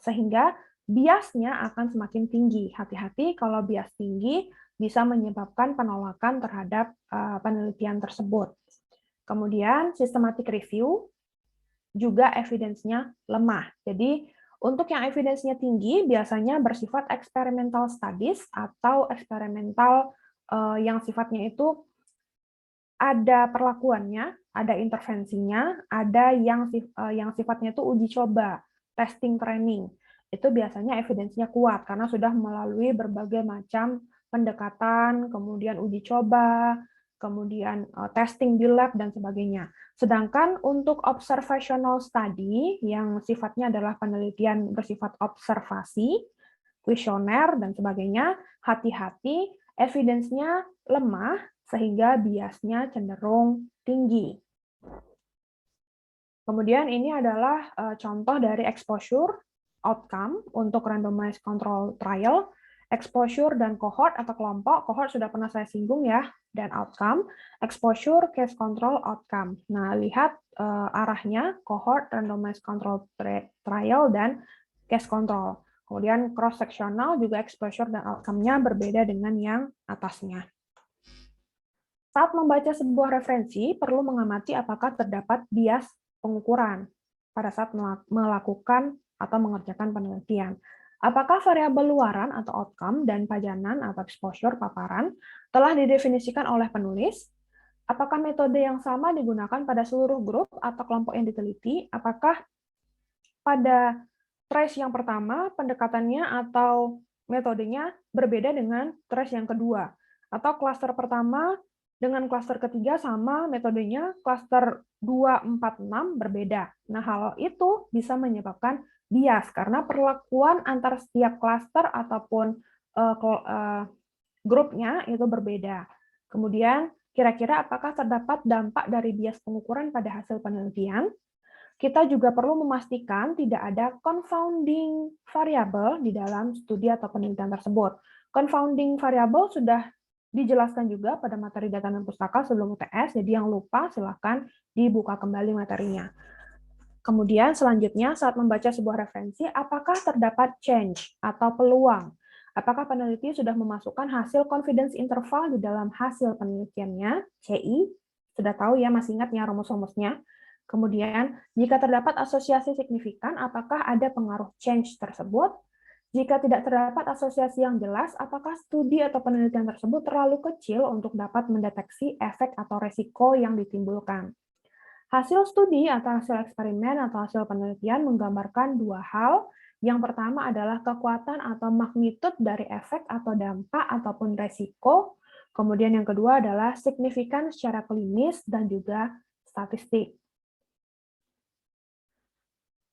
sehingga biasnya akan semakin tinggi. Hati-hati kalau bias tinggi bisa menyebabkan penolakan terhadap penelitian tersebut. Kemudian systematic review juga evidence-nya lemah. Jadi untuk yang evidence-nya tinggi biasanya bersifat experimental studies atau eksperimental yang sifatnya itu ada perlakuannya, ada intervensinya, ada yang sifatnya itu uji coba, testing training. Itu biasanya evidence-nya kuat karena sudah melalui berbagai macam pendekatan, kemudian uji coba, kemudian testing di lab dan sebagainya. Sedangkan untuk observational study yang sifatnya adalah penelitian bersifat observasi, kuesioner dan sebagainya, hati-hati evidence-nya lemah sehingga biasnya cenderung tinggi. Kemudian ini adalah contoh dari exposure outcome untuk randomized control trial. Exposure dan cohort atau kelompok, cohort sudah pernah saya singgung ya, dan outcome, exposure, case control, outcome. Nah, lihat arahnya, cohort, randomized control trial, dan case control. Kemudian cross-sectional juga exposure dan outcome-nya berbeda dengan yang atasnya. Saat membaca sebuah referensi, perlu mengamati apakah terdapat bias pengukuran pada saat melakukan atau mengerjakan penelitian. Apakah variabel luaran atau outcome dan pajanan atau exposure paparan telah didefinisikan oleh penulis? Apakah metode yang sama digunakan pada seluruh grup atau kelompok yang diteliti? Apakah pada trace yang pertama pendekatannya atau metodenya berbeda dengan trace yang kedua? Atau klaster pertama dengan klaster ketiga sama metodenya, klaster 2, 4, 6 berbeda. Nah, hal itu bisa menyebabkan bias karena perlakuan antara setiap klaster ataupun grupnya itu berbeda. Kemudian, kira-kira apakah terdapat dampak dari bias pengukuran pada hasil penelitian? Kita juga perlu memastikan tidak ada confounding variable di dalam studi atau penelitian tersebut. Confounding variable sudah dijelaskan juga pada materi data dan pustaka sebelum UTS, jadi yang lupa silahkan dibuka kembali materinya. Kemudian selanjutnya saat membaca sebuah referensi, apakah terdapat change atau peluang? Apakah peneliti sudah memasukkan hasil confidence interval di dalam hasil penelitiannya, CI? Sudah tahu ya, masih ingat ya rumus-rumusnya? Kemudian, jika terdapat asosiasi signifikan, apakah ada pengaruh change tersebut? Jika tidak terdapat asosiasi yang jelas, apakah studi atau penelitian tersebut terlalu kecil untuk dapat mendeteksi efek atau resiko yang ditimbulkan? Hasil studi atau hasil eksperimen atau hasil penelitian menggambarkan dua hal. Yang pertama adalah kekuatan atau magnitude dari efek atau dampak ataupun resiko. Kemudian yang kedua adalah signifikan secara klinis dan juga statistik.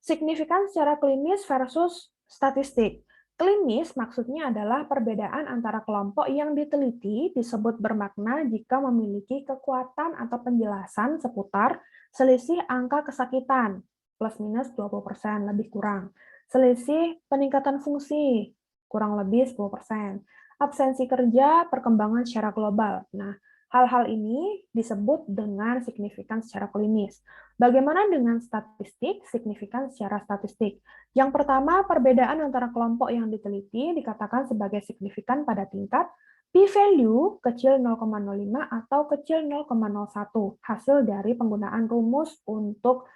Signifikan secara klinis versus statistik. Klinis maksudnya adalah perbedaan antara kelompok yang diteliti disebut bermakna jika memiliki kekuatan atau penjelasan seputar selisih angka kesakitan, plus minus 20%, lebih kurang. Selisih peningkatan fungsi, kurang lebih 10%. Absensi kerja, perkembangan secara global. Nah, hal-hal ini disebut dengan signifikan secara klinis. Bagaimana dengan statistik, signifikan secara statistik? Yang pertama, perbedaan antara kelompok yang diteliti dikatakan sebagai signifikan pada tingkat p-value kecil 0,05 atau kecil 0,01, hasil dari penggunaan rumus untuk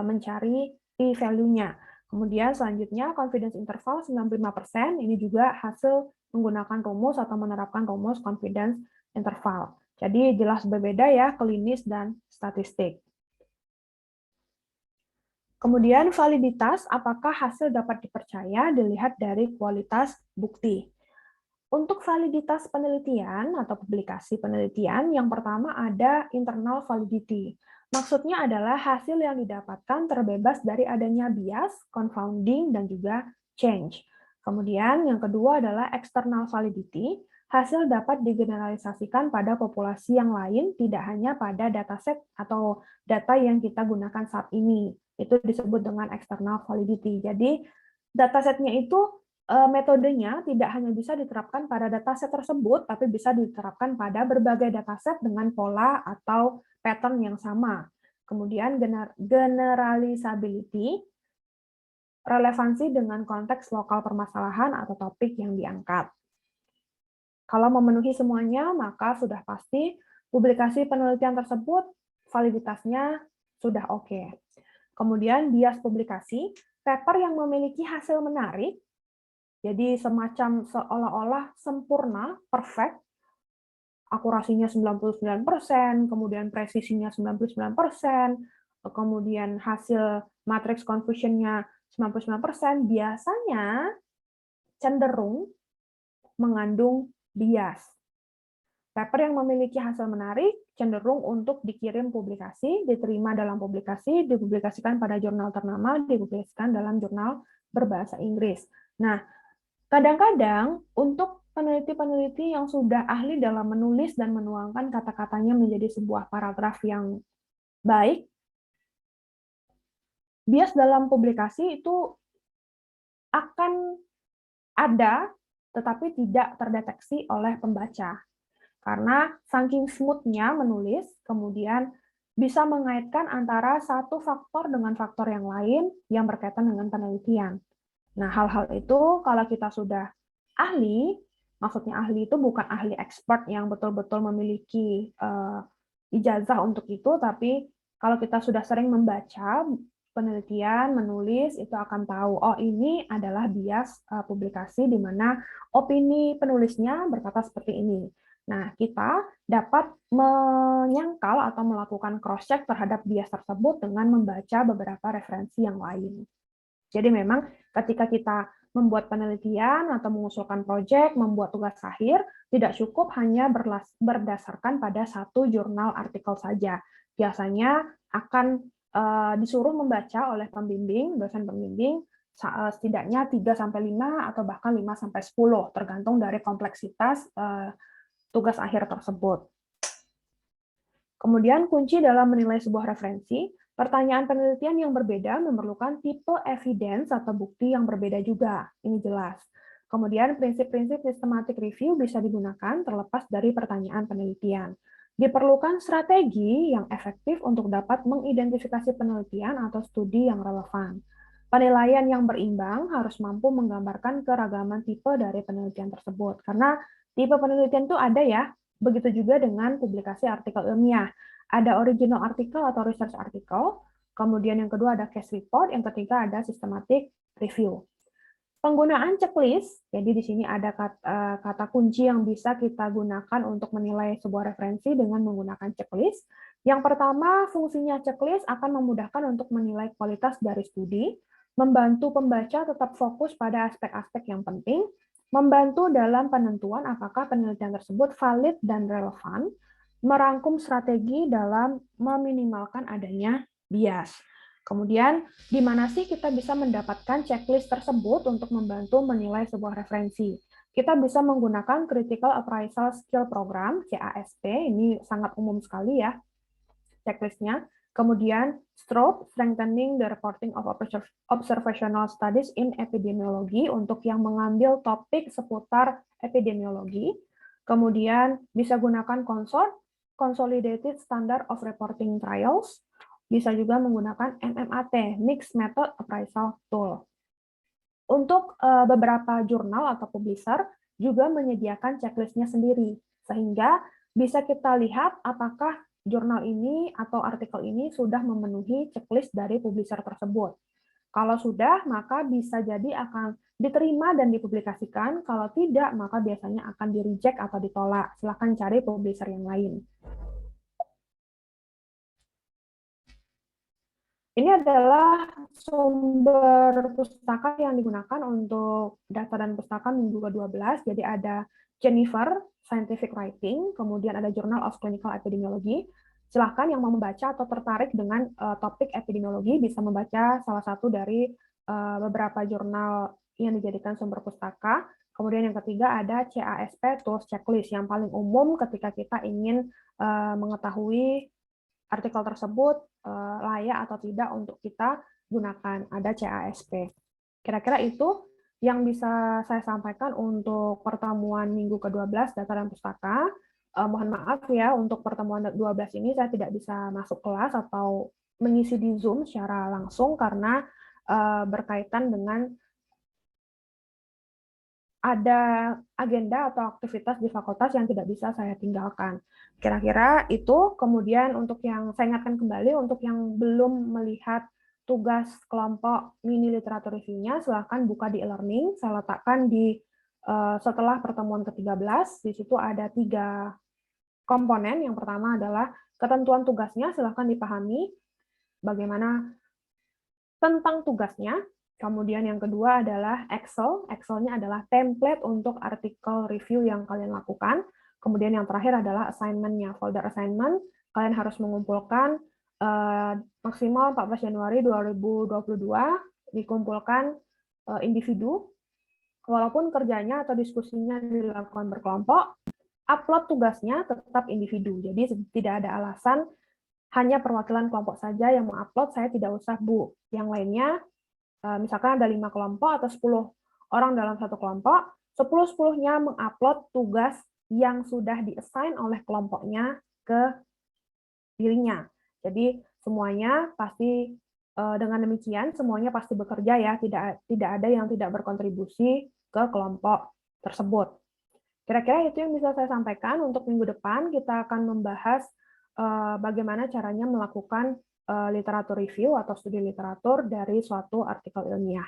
mencari p-value-nya. Kemudian selanjutnya confidence interval 95%, ini juga hasil menggunakan rumus atau menerapkan rumus confidence interval. Jadi jelas berbeda ya klinis dan statistik. Kemudian validitas, apakah hasil dapat dipercaya dilihat dari kualitas bukti. Untuk validitas penelitian atau publikasi penelitian, yang pertama ada internal validity. Maksudnya adalah hasil yang didapatkan terbebas dari adanya bias, confounding, dan juga change. Kemudian yang kedua adalah external validity. Hasil dapat digeneralisasikan pada populasi yang lain, tidak hanya pada dataset atau data yang kita gunakan saat ini. Itu disebut dengan external validity. Jadi datasetnya itu metodenya tidak hanya bisa diterapkan pada dataset tersebut, tapi bisa diterapkan pada berbagai dataset dengan pola atau pattern yang sama. Kemudian generalisability, relevansi dengan konteks lokal permasalahan atau topik yang diangkat. Kalau memenuhi semuanya, maka sudah pasti publikasi penelitian tersebut validitasnya sudah oke. Kemudian bias publikasi, paper yang memiliki hasil menarik, jadi semacam seolah-olah sempurna, perfect, akurasinya 99%, kemudian presisinya 99%, kemudian hasil matrix confusion-nya 99%, biasanya cenderung mengandung bias. Paper yang memiliki hasil menarik cenderung untuk dikirim publikasi, diterima dalam publikasi, dipublikasikan pada jurnal ternama, dipublikasikan dalam jurnal berbahasa Inggris. Nah, kadang-kadang untuk peneliti-peneliti yang sudah ahli dalam menulis dan menuangkan kata-katanya menjadi sebuah paragraf yang baik, bias dalam publikasi itu akan ada, tetapi tidak terdeteksi oleh pembaca. Karena saking smooth-nya menulis, kemudian bisa mengaitkan antara satu faktor dengan faktor yang lain yang berkaitan dengan penelitian. Nah, hal-hal itu kalau kita sudah ahli, maksudnya ahli itu bukan ahli expert yang betul-betul memiliki ijazah untuk itu, tapi kalau kita sudah sering membaca penelitian, menulis, itu akan tahu, oh ini adalah bias publikasi di mana opini penulisnya berkata seperti ini. Nah, kita dapat menyangkal atau melakukan cross-check terhadap bias tersebut dengan membaca beberapa referensi yang lain. Jadi memang ketika kita membuat penelitian atau mengusulkan proyek, membuat tugas akhir, tidak cukup hanya berdasarkan pada satu jurnal artikel saja. Biasanya akan disuruh membaca oleh pembimbing, dosen pembimbing, setidaknya 3-5 atau bahkan 5-10, tergantung dari kompleksitas tugas akhir tersebut. Kemudian kunci dalam menilai sebuah referensi, pertanyaan penelitian yang berbeda memerlukan tipe evidence atau bukti yang berbeda juga. Ini jelas. Kemudian prinsip-prinsip systematic review bisa digunakan terlepas dari pertanyaan penelitian. Diperlukan strategi yang efektif untuk dapat mengidentifikasi penelitian atau studi yang relevan. Penilaian yang berimbang harus mampu menggambarkan keragaman tipe dari penelitian tersebut. Karena tipe penelitian itu ada ya, begitu juga dengan publikasi artikel ilmiah. Ada original artikel atau research article, kemudian yang kedua ada case report, yang ketiga ada systematic review. Penggunaan checklist, jadi di sini ada kata kunci yang bisa kita gunakan untuk menilai sebuah referensi dengan menggunakan checklist. Yang pertama, fungsinya checklist akan memudahkan untuk menilai kualitas dari studi, membantu pembaca tetap fokus pada aspek-aspek yang penting, membantu dalam penentuan apakah penelitian tersebut valid dan relevan, merangkum strategi dalam meminimalkan adanya bias. Kemudian, di mana sih kita bisa mendapatkan checklist tersebut untuk membantu menilai sebuah referensi? Kita bisa menggunakan Critical Appraisal Skill Program, CASP, ini sangat umum sekali ya checklistnya. Kemudian, STROP, Strengthening the Reporting of Observational Studies in Epidemiology, untuk yang mengambil topik seputar epidemiologi. Kemudian, bisa gunakan CONSORT, Consolidated Standard of Reporting Trials. Bisa juga menggunakan MMAT, Mixed Method Appraisal Tool. Untuk beberapa jurnal atau publisher juga menyediakan checklistnya sendiri, sehingga bisa kita lihat apakah jurnal ini atau artikel ini sudah memenuhi checklist dari publisher tersebut. Kalau sudah, maka bisa jadi akan diterima dan dipublikasikan. Kalau tidak, maka biasanya akan di-reject atau ditolak. Silakan cari publisher yang lain. Ini adalah sumber pustaka yang digunakan untuk data dan pustaka minggu ke-12. Jadi ada Jennifer, Scientific Writing, kemudian ada Journal of Clinical Epidemiology. Silahkan yang mau membaca atau tertarik dengan topik epidemiologi bisa membaca salah satu dari beberapa jurnal yang dijadikan sumber pustaka. Kemudian yang ketiga ada CASP Tools Checklist yang paling umum ketika kita ingin mengetahui artikel tersebut layak atau tidak untuk kita gunakan. Ada CASP. Kira-kira itu yang bisa saya sampaikan untuk pertemuan minggu ke-12 data dan pustaka. Mohon maaf ya, untuk pertemuan 12 ini saya tidak bisa masuk kelas atau mengisi di Zoom secara langsung karena berkaitan dengan ada agenda atau aktivitas di fakultas yang tidak bisa saya tinggalkan. Kira-kira itu. Kemudian untuk yang saya ingatkan kembali, untuk yang belum melihat tugas kelompok mini literatur review-nya, silahkan buka di e-learning. Saya letakkan di setelah pertemuan ke-13, di situ ada 3 komponen. Yang pertama adalah ketentuan tugasnya, silahkan dipahami bagaimana tentang tugasnya. Kemudian yang kedua adalah Excel. Excel-nya adalah template untuk artikel review yang kalian lakukan. Kemudian yang terakhir adalah assignment-nya. Folder assignment, kalian harus mengumpulkan maksimal 14 Januari 2022, dikumpulkan individu. Walaupun kerjanya atau diskusinya dilakukan berkelompok, upload tugasnya tetap individu. Jadi tidak ada alasan hanya perwakilan kelompok saja yang mengupload, saya tidak usah, Bu. Yang lainnya, misalkan ada 5 kelompok atau 10 orang dalam satu kelompok, 10-10-nya mengupload tugas yang sudah di-assign oleh kelompoknya ke dirinya. Jadi semuanya pasti dengan demikian semuanya pasti bekerja ya, tidak ada yang tidak berkontribusi ke kelompok tersebut. Kira-kira itu yang bisa saya sampaikan. Untuk minggu depan kita akan membahas bagaimana caranya melakukan literatur review atau studi literatur dari suatu artikel ilmiah.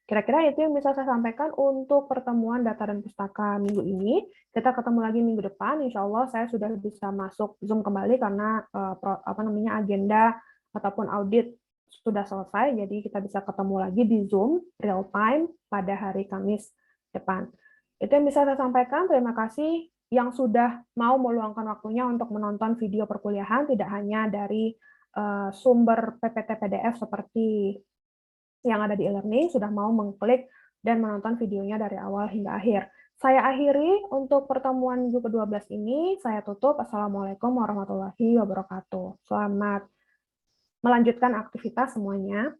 Kira-kira itu yang bisa saya sampaikan untuk pertemuan data dan pustaka minggu ini. Kita ketemu lagi minggu depan. Insya Allah saya sudah bisa masuk Zoom kembali karena agenda ataupun audit sudah selesai. Jadi kita bisa ketemu lagi di Zoom real time pada hari Kamis depan. Itu yang bisa saya sampaikan. Terima kasih yang sudah mau meluangkan waktunya untuk menonton video perkuliahan, tidak hanya dari sumber PPT PDF seperti yang ada di e-learning, sudah mau mengklik dan menonton videonya dari awal hingga akhir. Saya akhiri untuk pertemuan minggu ke-12 ini. Saya tutup. Assalamualaikum warahmatullahi wabarakatuh. Selamat melanjutkan aktivitas semuanya.